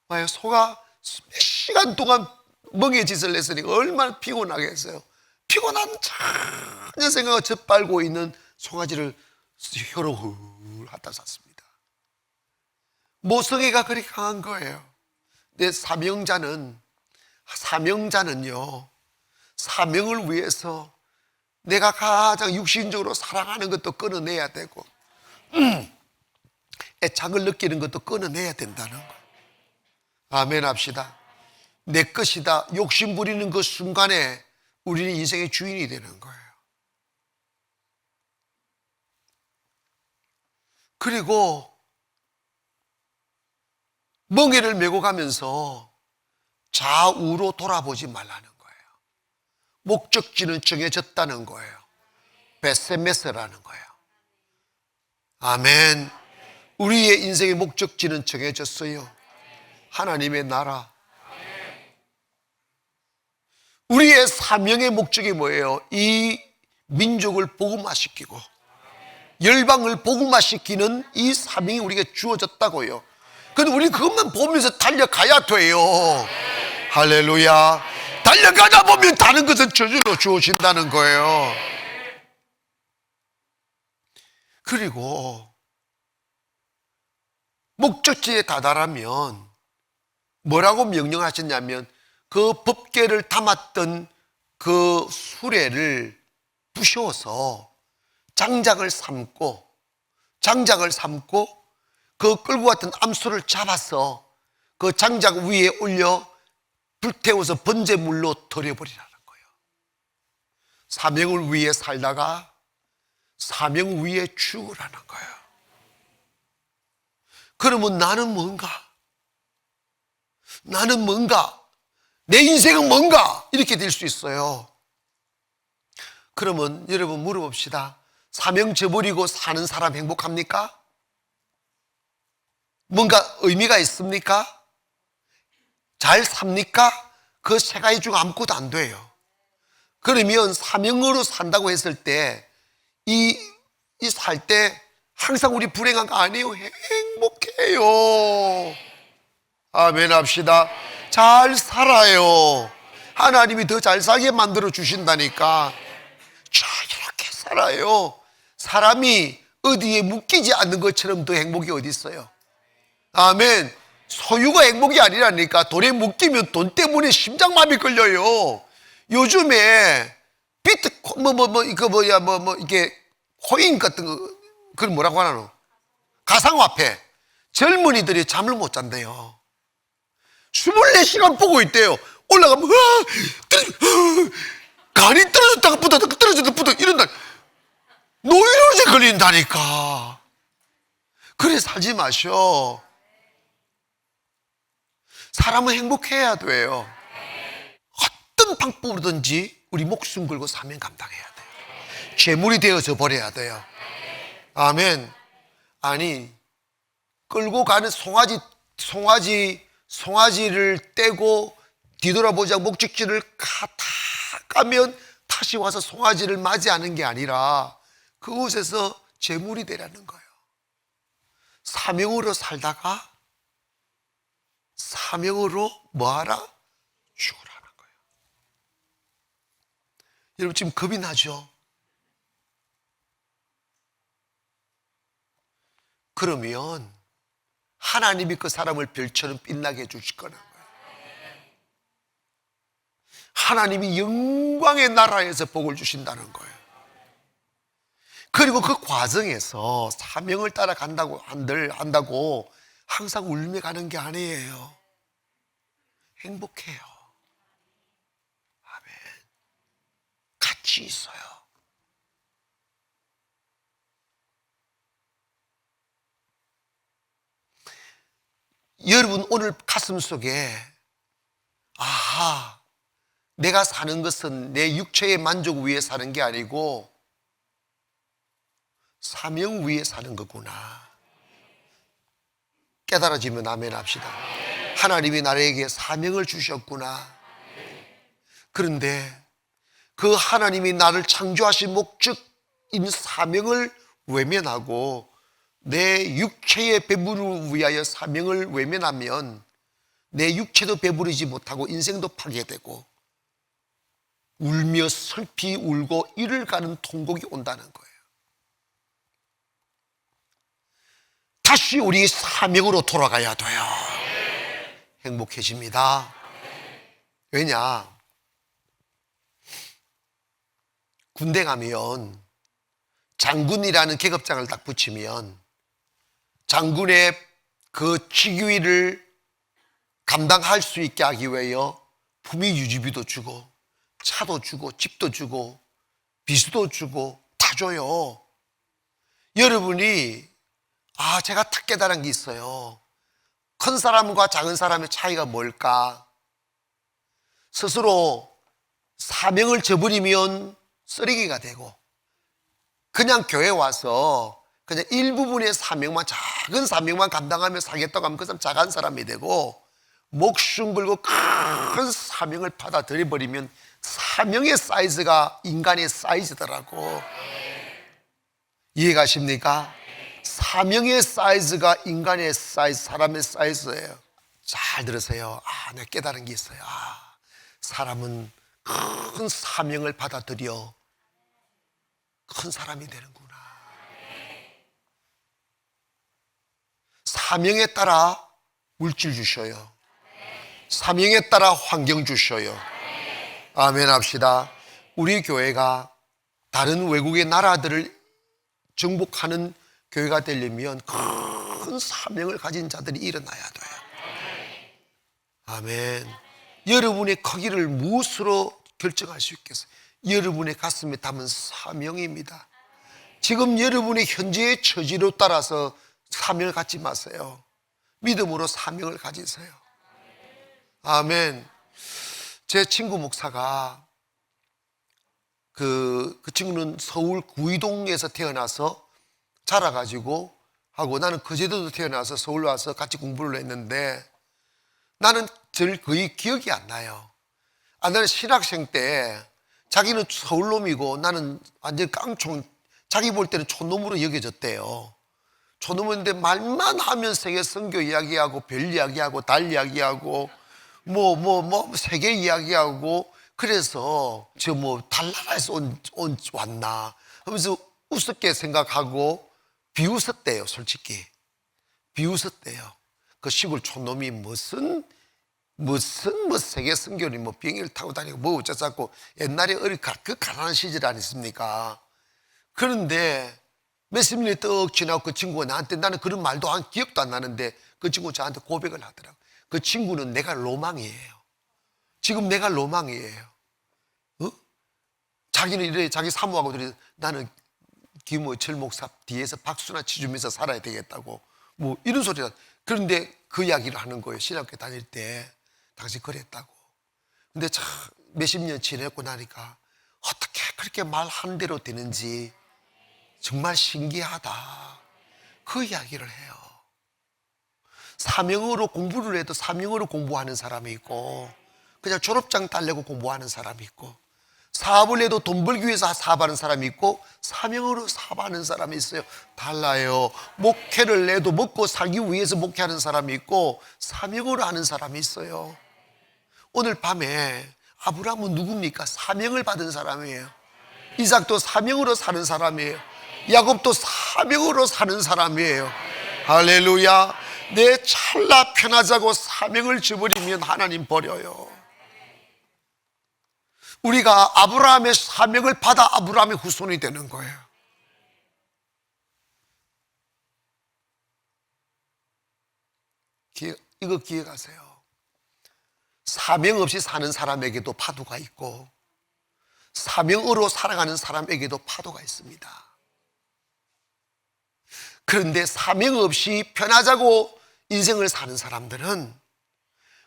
와요. 소가 몇 시간 동안 멍에 짓을 했으니까 얼마나 피곤하겠어요. 피곤한 찬 생각을 젖빨고 있는 송아지를 혀로 훑다 샀습니다. 모성애가 그리 강한 거예요. 근데 사명자는요, 사명을 위해서 내가 가장 육신적으로 사랑하는 것도 끊어내야 되고, 애착을 느끼는 것도 끊어내야 된다는 거예요. 아멘 합시다. 내 것이다 욕심 부리는 그 순간에 우리는 인생의 주인이 되는 거예요. 그리고 멍에를 메고 가면서 좌우로 돌아보지 말라는 거예요. 목적지는 정해졌다는 거예요. 베세메스라는 거예요. 아멘. 우리의 인생의 목적지는 정해졌어요. 하나님의 나라. 우리의 사명의 목적이 뭐예요? 이 민족을 복음화시키고 열방을 복음화시키는 이 사명이 우리에게 주어졌다고요. 그런데 우리는 그것만 보면서 달려가야 돼요. 할렐루야. 달려가다 보면 다른 것은 저절로 주어진다는 거예요. 그리고 목적지에 다다르면 뭐라고 명령하셨냐면 그 법궤를 담았던 그 수레를 부셔서 장작을 삼고 그 끌고 갔던 암소를 잡아서 그 장작 위에 올려 불태워서 번제물로 드려버리라는 거예요. 사명을 위해 살다가 사명 위에 죽으라는 거예요. 그러면 나는 뭔가 내 인생은 뭔가 이렇게 될 수 있어요. 그러면 여러분 물어봅시다. 사명 저버리고 사는 사람 행복합니까? 뭔가 의미가 있습니까? 잘 삽니까? 그 세 가지 중 아무것도 안 돼요. 그러면 사명으로 산다고 했을 때 살 때 항상 우리 불행한 거 아니에요. 행복해요. 아멘 합시다. 잘 살아요. 하나님이 더 잘 살게 만들어 주신다니까. 이렇게 살아요. 사람이 어디에 묶이지 않는 것처럼 더 행복이 어디 있어요? 아멘. 소유가 행복이 아니라니까. 돈에 묶이면 돈 때문에 심장마비 걸려요. 요즘에 이게 코인 같은 거, 그걸 뭐라고 하나? 가상화폐. 젊은이들이 잠을 못 잔대요. 24시간 보고 있대요. 올라가면 간이 떨어졌다가 붙었다 이런다. 노이로제 걸린다니까. 그래 살지 마셔. 사람은 행복해야 돼요. 어떤 방법으로든지 우리 목숨 걸고 사명 감당해야 돼요. 재물이 되어져 버려야 돼요. 아멘. 아니 끌고 가는 송아지를 떼고 뒤돌아보자 목적지를 다 가면 다시 와서 송아지를 맞이하는 게 아니라 그곳에서 재물이 되라는 거예요. 사명으로 살다가 사명으로 뭐하라? 죽으라는 거예요. 여러분 지금 겁이 나죠? 그러면 하나님이 그 사람을 별처럼 빛나게 해주실 거라는 거예요. 하나님이 영광의 나라에서 복을 주신다는 거예요. 그리고 그 과정에서 사명을 따라간다고 한다고 항상 울며 가는 게 아니에요. 행복해요. 아멘. 같이 있어요. 여러분 오늘 가슴 속에 아하, 내가 사는 것은 내 육체의 만족 위해 사는 게 아니고 사명 위해 사는 거구나 깨달아지면 아멘 합시다. 하나님이 나에게 사명을 주셨구나. 그런데 그 하나님이 나를 창조하신 목적인 사명을 외면하고 내 육체의 배부를 위하여 사명을 외면하면 내 육체도 배부르지 못하고 인생도 파괴되고 울며 슬피 울고 이를 가는 통곡이 온다는 거예요. 다시 우리 사명으로 돌아가야 돼요. 행복해집니다. 왜냐? 군대 가면 장군이라는 계급장을 딱 붙이면 장군의 그 직위를 감당할 수 있게 하기 위하여 품위 유지비도 주고 차도 주고 집도 주고 비수도 주고 다 줘요. 여러분이 제가 탁 깨달은 게 있어요. 큰 사람과 작은 사람의 차이가 뭘까? 스스로 사명을 저버리면 쓰레기가 되고 그냥 교회 와서 그냥 일부분의 사명만, 작은 사명만 감당하며 살겠다고 하면 그 사람 작은 사람이 되고 목숨 걸고 큰 사명을 받아들여버리면 사명의 사이즈가 인간의 사이즈더라고. 이해가십니까? 사명의 사이즈가 인간의 사이즈, 사람의 사이즈예요. 잘 들으세요. 내가 깨달은 게 있어요. 사람은 큰 사명을 받아들여 큰 사람이 되는구나. 사명에 따라 물질 주셔요. 사명에 따라 환경 주셔요. 아멘 합시다. 우리 교회가 다른 외국의 나라들을 정복하는 교회가 되려면 큰 사명을 가진 자들이 일어나야 돼요. 아멘. 여러분의 크기를 무엇으로 결정할 수 있겠어요? 여러분의 가슴에 담은 사명입니다. 지금 여러분의 현재의 처지로 따라서 사명을 갖지 마세요. 믿음으로 사명을 가지세요. 아멘. 제 친구 목사가 그 친구는 서울 구이동에서 태어나서 자라가지고 하고, 나는 거제도도 태어나서 서울 와서 같이 공부를 했는데 나는 거의 기억이 안 나요. 나는 신학생 때 자기는 서울놈이고 나는 완전 깡총, 자기 볼 때는 촌놈으로 여겨졌대요. 촌놈인데 말만 하면 세계 선교 이야기하고 별 이야기하고 달 이야기하고 세계 이야기하고, 그래서 저 달나라에서 왔나 하면서 우습게 생각하고 비웃었대요. 솔직히 비웃었대요. 그 시골 촌놈이 무슨 세계 선교니 비행기를 타고 다니고 어쩌자고, 옛날에 그 가난한 시절 아니습니까? 그런데 몇십 년이 떡 지나고 그 친구가 나한테, 나는 그런 말도 한 기억도 안 나는데 그 친구 저한테 고백을 하더라고. 그 친구는 내가 로망이에요. 지금 내가 로망이에요. 자기는 이래, 자기 사모하고 들이 나는 김어철 목사 뒤에서 박수나 치주면서 살아야 되겠다고 이런 소리가. 그런데 그 이야기를 하는 거예요. 신학교 다닐 때 당시 그랬다고. 근데 참 몇십 년 지내고 나니까 어떻게 그렇게 말하는 대로 되는지 정말 신기하다, 그 이야기를 해요. 사명으로 공부를 해도 사명으로 공부하는 사람이 있고, 그냥 졸업장 따려고 공부하는 사람이 있고, 사업을 해도 돈 벌기 위해서 사업하는 사람이 있고, 사명으로 사업하는 사람이 있어요. 달라요. 목회를 내도 먹고 살기 위해서 목회하는 사람이 있고, 사명으로 하는 사람이 있어요. 오늘 밤에 아브라함은 누굽니까? 사명을 받은 사람이에요. 이삭도 사명으로 사는 사람이에요. 야곱도 사명으로 사는 사람이에요. 할렐루야. 내 찰나 편하자고 사명을 저버리면 하나님 버려요. 우리가 아브라함의 사명을 받아 아브라함의 후손이 되는 거예요. 이거 기억하세요. 사명 없이 사는 사람에게도 파도가 있고, 사명으로 살아가는 사람에게도 파도가 있습니다. 그런데 사명 없이 편하자고 인생을 사는 사람들은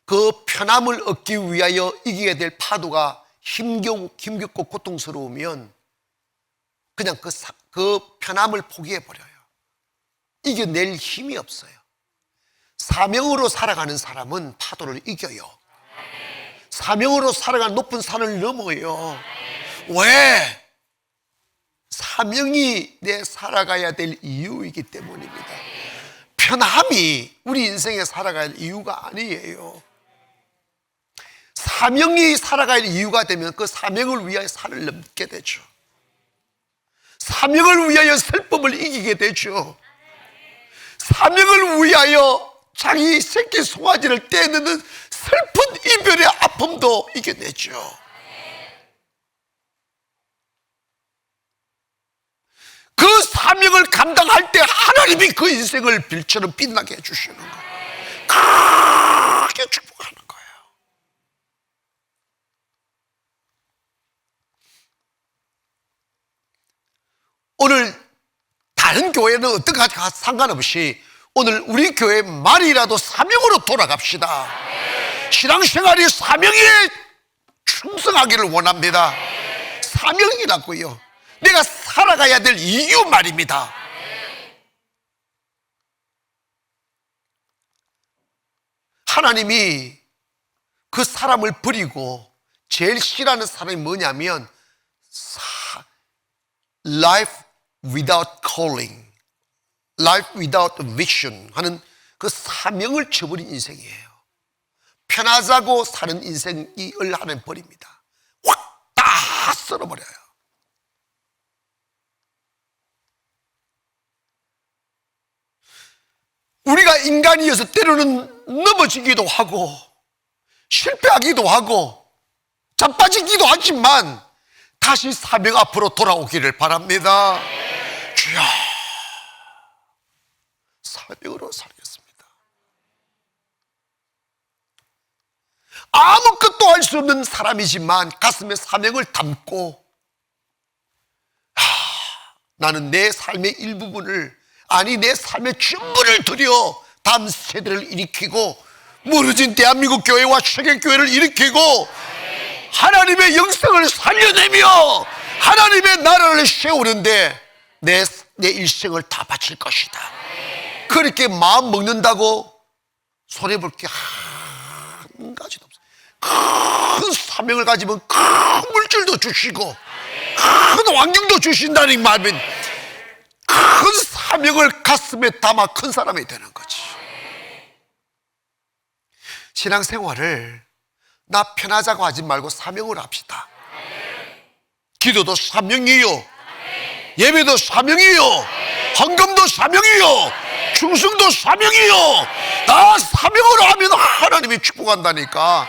그 편함을 얻기 위하여 이기게 될 파도가 힘겹고 고통스러우면 그냥 그 편함을 포기해버려요. 이겨낼 힘이 없어요. 사명으로 살아가는 사람은 파도를 이겨요. 사명으로 살아가는 높은 산을 넘어요. 왜? 사명이 내 살아가야 될 이유이기 때문입니다. 편함이 우리 인생에 살아갈 이유가 아니에요. 사명이 살아갈 이유가 되면 그 사명을 위하여 산을 넘게 되죠. 사명을 위하여 슬픔을 이기게 되죠. 사명을 위하여 자기 새끼 송아지를 떼내는 슬픈 이별의 아픔도 이겨내죠. 그 사명을 감당할 때 하나님이 그 인생을 빌처럼 빛나게 해주시는 거예요. 크게 축복하는 거예요. 오늘 다른 교회는 어떤 가지가 상관없이 오늘 우리 교회 말이라도 사명으로 돌아갑시다. 신앙생활이 사명에 충성하기를 원합니다. 사명이라고요. 내가 살아가야 될 이유 말입니다. 하나님이 그 사람을 버리고 제일 싫어하는 사람이 뭐냐면 life without calling, life without vision 하는 그 사명을 저버린 인생이에요. 편하자고 사는 인생을 하나님 버립니다. 확 다 썰어버려요. 우리가 인간이어서 때로는 넘어지기도 하고 실패하기도 하고 자빠지기도 하지만 다시 사명 앞으로 돌아오기를 바랍니다. 주여, 사명으로 살겠습니다. 아무것도 할 수 없는 사람이지만 가슴에 사명을 담고 나는 내 삶의 일부분을, 아니 내 삶의 전부를 들여 다음 세대를 일으키고 무너진 대한민국 교회와 세계교회를 일으키고 하나님의 영성을 살려내며 하나님의 나라를 세우는데 내 일생을 다 바칠 것이다. 그렇게 마음 먹는다고 손해볼 게 한 가지도 없어요. 큰 사명을 가지면 큰 물질도 주시고 큰 환경도 주신다는 말은 큰 사명을 가슴에 담아 큰 사람이 되는 거지. 신앙생활을 나 편하자고 하지 말고 사명을 합시다. 기도도 사명이요, 예배도 사명이요, 헌금도 사명이요, 충성도 사명이요. 다 사명으로 하면 하나님이 축복한다니까.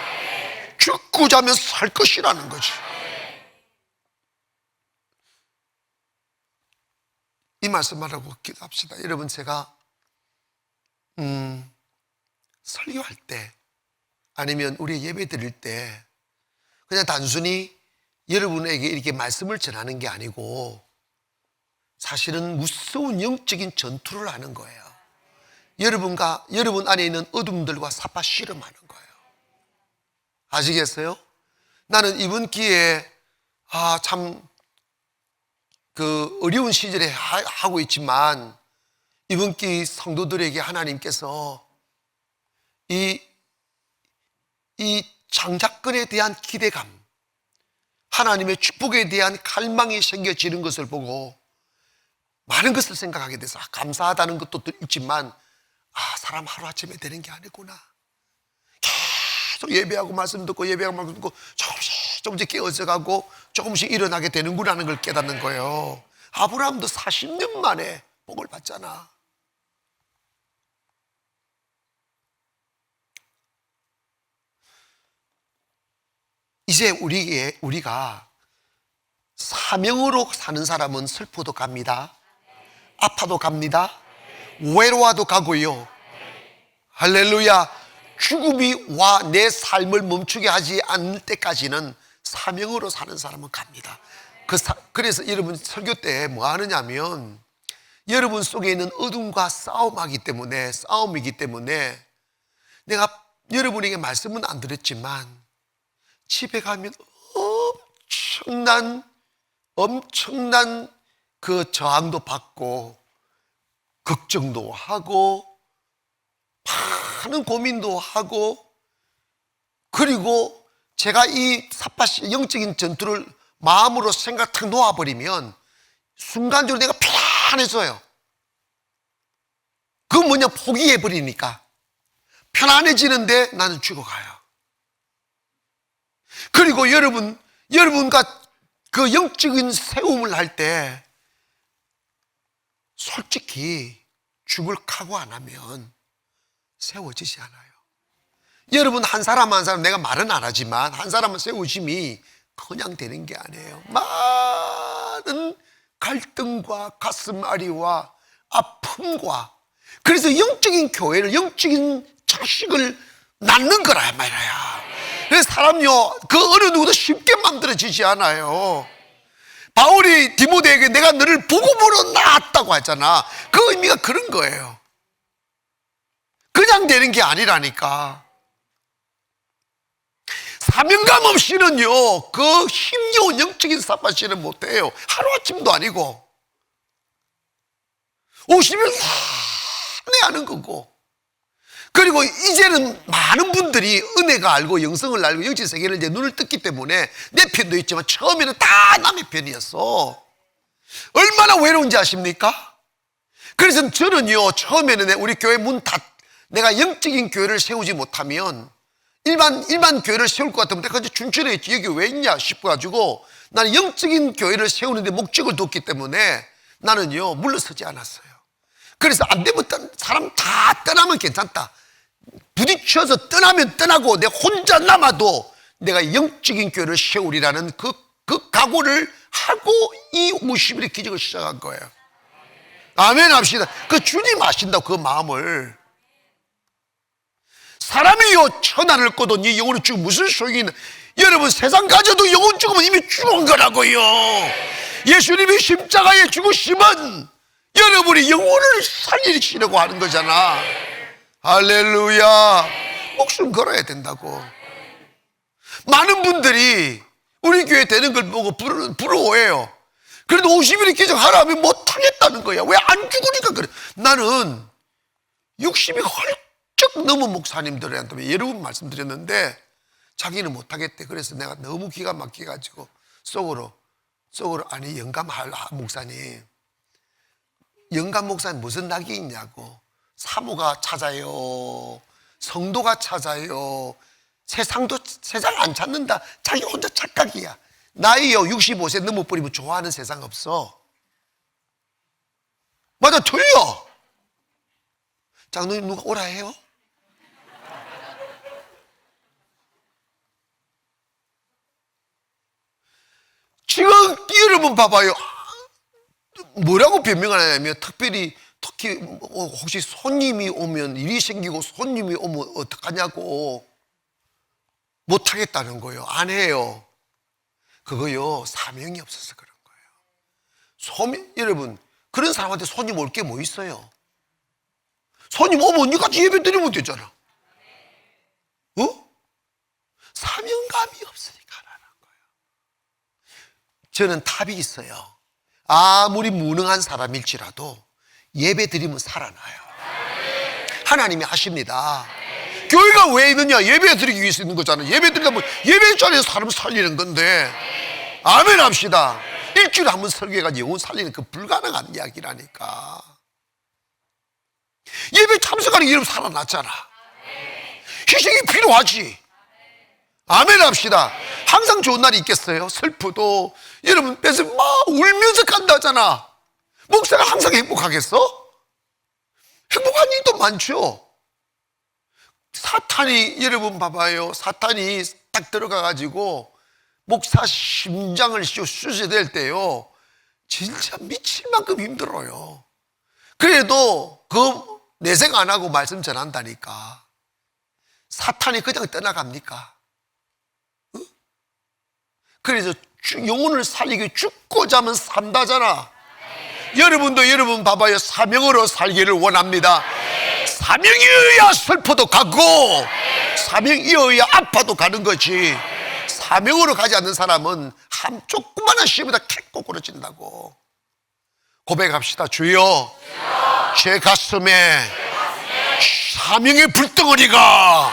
죽고 자면 살 것이라는 거지. 이 말씀을 하고 기도합시다. 여러분, 제가 설교할 때 아니면 우리 예배 드릴 때 그냥 단순히 여러분에게 이렇게 말씀을 전하는 게 아니고 사실은 무서운 영적인 전투를 하는 거예요. 여러분 안에 있는 어둠들과 삽바 씨름하는 거예요. 아시겠어요? 나는 이번 기회에 참 어려운 시절에 하고 있지만 이번 기 성도들에게 하나님께서 이 장자권에 대한 기대감, 하나님의 축복에 대한 갈망이 생겨지는 것을 보고 많은 것을 생각하게 돼서 감사하다는 것도 있지만 사람 하루아침에 되는 게 아니구나. 계속 예배하고 말씀 듣고 예배하고 말씀 듣고 조금씩 깨어져 가고 조금씩 일어나게 되는구나 하는 걸 깨닫는 거예요. 아브라함도 40년 만에 복을 받잖아. 이제 우리가 사명으로 사는 사람은 슬퍼도 갑니다. 아파도 갑니다. 외로워도 가고요. 할렐루야. 죽음이 와 내 삶을 멈추게 하지 않을 때까지는 사명으로 사는 사람은 갑니다. 그래서 여러분 설교 때 뭐 하느냐면 여러분 속에 있는 어둠과 싸움이기 때문에 내가 여러분에게 말씀은 안 드렸지만 집에 가면 엄청난 그 저항도 받고 걱정도 하고 많은 고민도 하고, 그리고 제가 이 삿바시 영적인 전투를 마음으로 생각 탁 놓아버리면 순간적으로 내가 편안해져요. 그건 뭐냐, 포기해버리니까 편안해지는데 나는 죽어가요. 그리고 여러분과 그 영적인 세움을 할 때 솔직히 죽을 각오 안 하면 세워지지 않아요. 여러분 한 사람 내가 말은 안 하지만 한 사람은 세우심이 그냥 되는 게 아니에요. 많은 갈등과 가슴앓이와 아픔과, 그래서 영적인 교회를, 영적인 자식을 낳는 거라 말이야. 그래서 사람요, 그 어느 누구도 쉽게 만들어지지 않아요. 바울이 디모데에게 내가 너를 복음으로 낳았다고 하잖아. 그 의미가 그런 거예요. 그냥 되는 게 아니라니까. 사명감 없이는요, 그 힘겨운 영적인 삿바시는 못해요. 하루아침도 아니고 50일 내내 하는 거고. 그리고 이제는 많은 분들이 은혜가 알고 영성을 알고 영적 세계를 이제 눈을 떴기 때문에 내 편도 있지만 처음에는 다 남의 편이었어. 얼마나 외로운지 아십니까? 그래서 저는요, 처음에는 우리 교회 내가 영적인 교회를 세우지 못하면 일반 교회를 세울 것 같으면 내가 이제 춘천에 여기 왜 있냐 싶어가지고 나는 영적인 교회를 세우는데 목적을 뒀기 때문에 나는요 물러서지 않았어요. 그래서 안 되면 사람 다 떠나면 괜찮다. 부딪혀서 떠나면 떠나고 내 혼자 남아도 내가 영적인 교회를 세우리라는 그 각오를 하고 이 50일의 기적을 시작한 거예요. 아멘 합시다. 그 주님 아신다고 그 마음을. 사람이요 천하를 꿔도 네 영혼을 죽으면 무슨 소용이 있나. 여러분 세상 가져도 영혼 죽으면 이미 죽은 거라고요. 예수님이 십자가에 죽으심은 여러분이 영혼을 살리시려고 하는 거잖아. 할렐루야. 목숨 걸어야 된다고. 많은 분들이 우리 교회 되는 걸 보고 부러워해요. 그래도 50일의 기적 하라면 못하겠다는 거야. 왜 안 죽으니까 그래. 나는 60이 훌쩍 넘은 목사님들한테 여러 번 말씀드렸는데 자기는 못하겠대. 그래서 내가 너무 기가 막혀가지고 속으로 아니 영감 목사님, 영감 목사님 무슨 낙이 있냐고. 사모가 찾아요, 성도가 찾아요, 세상 안 찾는다. 자기 혼자 착각이야. 나이요 65세 넘어버리면 좋아하는 세상 없어. 맞아, 틀려. 장로님 누가 오라 해요? 지금 여러분 봐봐요. 뭐라고 변명을 하냐면 특히 혹시 손님이 오면 일이 생기고 손님이 오면 어떡하냐고 못하겠다는 거예요. 안 해요. 그거요 사명이 없어서 그런 거예요. 여러분 그런 사람한테 손님 올 게 뭐 있어요? 손님 오면 언니까지 예배 드리면 되잖아. 사명감이 없으니까 하는 거예요. 저는 탑이 있어요. 아무리 무능한 사람일지라도 예배 드리면 살아나요. 하나님이 하십니다. 교회가 왜 있느냐? 예배 드리기 위해서 있는 거잖아요. 예배 드리다 보면 예배 자리에서 사람 살리는 건데. 아멘 합시다. 일주일에 한 번 설교해가지고 영혼 살리는 그 불가능한 이야기라니까. 예배 참석하는 이름 살아났잖아. 희생이 필요하지. 아멘 합시다. 항상 좋은 날이 있겠어요? 슬프도 여러분 뺏어 막 울면서 간다잖아. 목사가 항상 행복하겠어? 행복한 일도 많죠. 사탄이 여러분 봐봐요. 사탄이 딱 들어가가지고 목사 심장을 쑤셔댈 때요 진짜 미칠 만큼 힘들어요. 그래도 그 내색 안 하고 말씀 전한다니까. 사탄이 그냥 떠나갑니까? 그래서 영혼을 살리기 죽고자 하면 산다잖아. 여러분도 여러분 봐봐요. 사명으로 살기를 원합니다. 사명이어야 슬퍼도 가고 사명이어야 아파도 가는 거지. 사명으로 가지 않는 사람은 한 조그마한 시험에다 킥 꼬꾸러진다고. 고백합시다. 주여, 제 가슴에 사명의 불덩어리가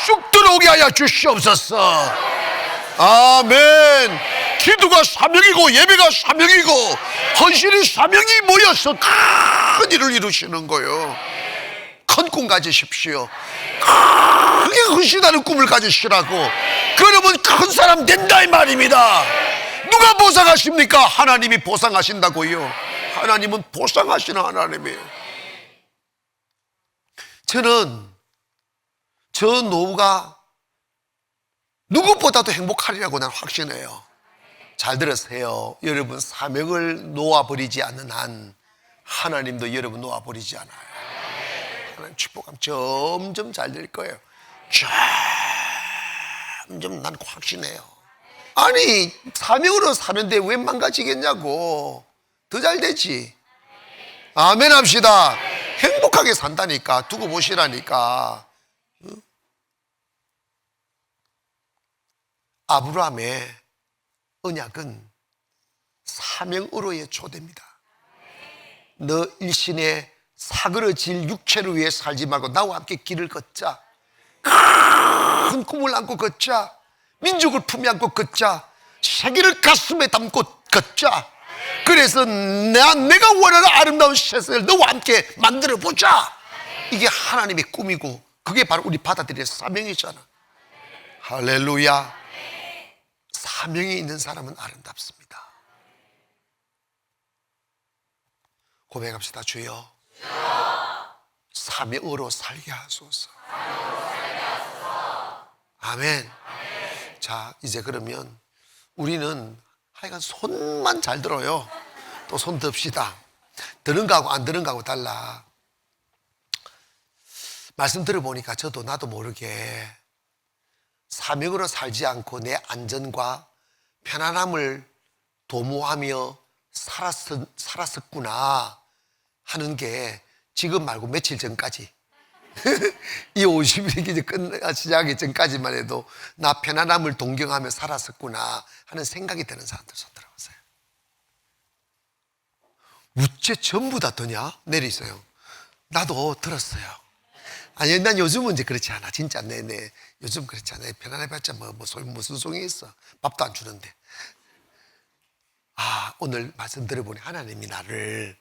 쑥 들어오게 하여 주시옵소서. 아멘. 기도가 사명이고 예배가 사명이고 헌신이 사명이 모여서 큰 일을 이루시는 거예요. 큰 꿈 가지십시오. 크게 헌신하는 꿈을 가지시라고. 그러면 큰 사람 된다 이 말입니다. 누가 보상하십니까? 하나님이 보상하신다고요. 하나님은 보상하시는 하나님이에요. 저는 저 노후가 누구보다도 행복하리라고 난 확신해요. 잘 들으세요. 여러분 사명을 놓아버리지 않는 한 하나님도 여러분 놓아버리지 않아요. 하나님 축복하면 점점 잘 될 거예요. 점점 난 확신해요. 아니 사명으로 사는데 왜 망가지겠냐고. 더 잘 되지. 아멘 합시다. 행복하게 산다니까. 두고 보시라니까. 아브라함의 언약은 사명으로의 초대입니다. 너 일신에 사그러질 육체를 위해 살지 말고 나와 함께 길을 걷자. 큰 꿈을 안고 걷자. 민족을 품에 안고 걷자. 세계를 가슴에 담고 걷자. 그래서 내가 원하는 아름다운 세상을 너와 함께 만들어보자. 이게 하나님의 꿈이고 그게 바로 우리 받아들일 사명이잖아. 할렐루야. 사명이 있는 사람은 아름답습니다. 고백합시다. 주여, 사명으로 살게 하소서. 아멘. 자, 이제 그러면 우리는 하여간 손만 잘 들어요. 또 손 듭시다. 드는 거하고 안 드는 거하고 달라. 말씀 들어보니까 저도 나도 모르게 사명으로 살지 않고 내 안전과 편안함을 도모하며 살았었구나 하는 게 지금 말고 며칠 전까지 이 50일이 시작하기 전까지만 해도 나 편안함을 동경하며 살았었구나 하는 생각이 드는 사람들 손 들어보세요. 우째 전부 다 드냐? 내리세요. 나도 들었어요. 아니, 난 요즘은 이제 그렇지 않아. 진짜 네네. 요즘 그렇지 않아. 편안해봤자 무슨 소용이 있어. 밥도 안 주는데. 아, 오늘 말씀 들어보니 하나님이 나를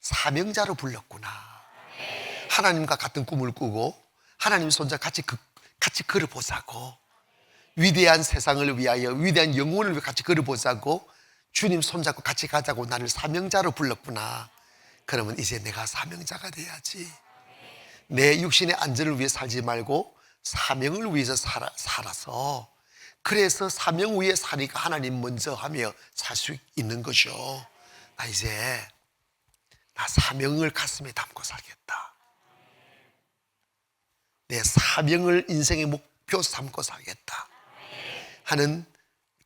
사명자로 불렀구나. 하나님과 같은 꿈을 꾸고 하나님 손자 같이 걸어보자고, 위대한 세상을 위하여 위대한 영혼을 위해 같이 걸어보자고 주님 손잡고 같이 가자고 나를 사명자로 불렀구나. 그러면 이제 내가 사명자가 돼야지. 내 육신의 안전을 위해 살지 말고 사명을 위해서 살아서, 그래서 사명 위에 사니까 하나님 먼저 하며 살 수 있는 거죠. 나 이제 나 사명을 가슴에 담고 살겠다. 내 사명을 인생의 목표 삼고 살겠다 하는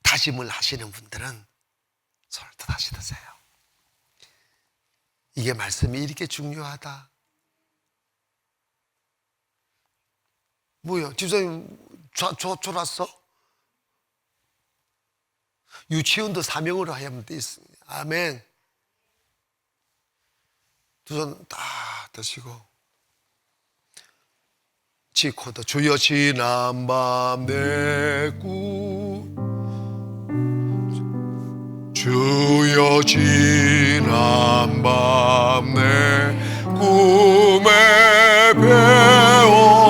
다짐을 하시는 분들은 손을 더 다시 드세요. 이게 말씀이 이렇게 중요하다. 뭐야, 집사님 졸았어? 유치원도 사명으로 하면 돼 있습니다. 아멘. 두 손 다 드시고, 지코도 주여 지난 밤 내 꿈, 주여 지난 밤 내 꿈에 배웠으니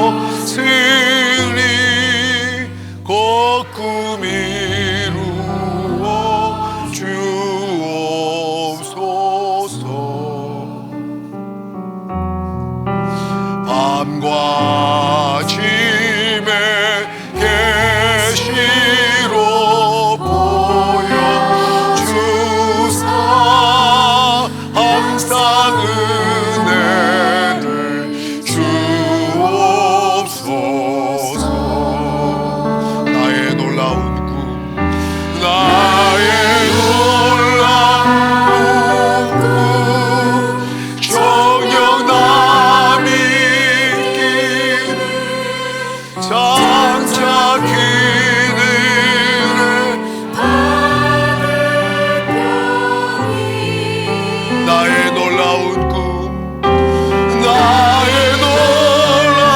곧 꿈 이루어 주옵소서. 밤과 짐에 계시로 보여주사 항상 은혜를 주옵소서. 나의 놀라운 꿈, 나의 놀라운 꿈, 정녕 남이 장착히는 나의 놀라운 꿈, 나의 놀라운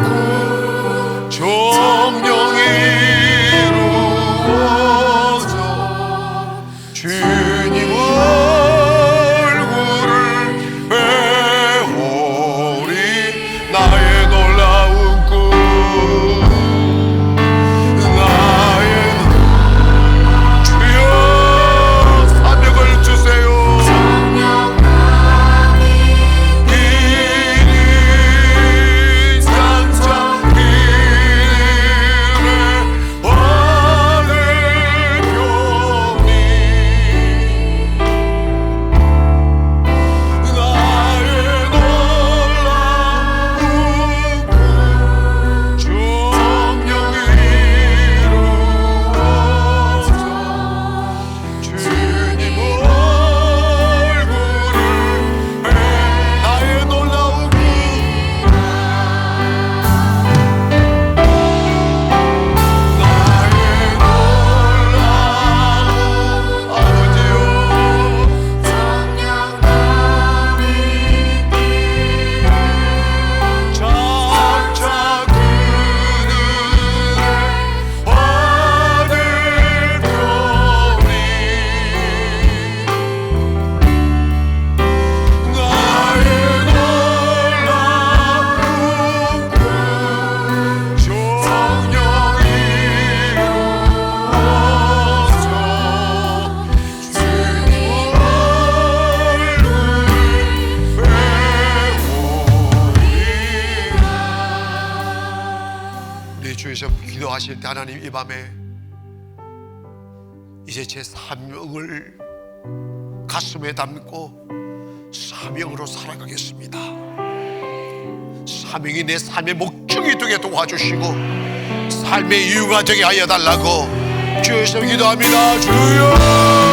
꿈, 정녕 이루어져 주님 얼굴을 배우리. 나의 놀라운 꿈, 나의 주여 사명을 주세요. 길이 장착길에 하늘 병이 우리 주에서 기도하실 때 하나님 이 밤에 이제 제 사명을 가슴에 담고 사명으로 살아가겠습니다. 사명이 내 삶의 목적이 되게 도와주시고 삶의 이유가 되게 하여 달라고 주여서 기도합니다. 주여.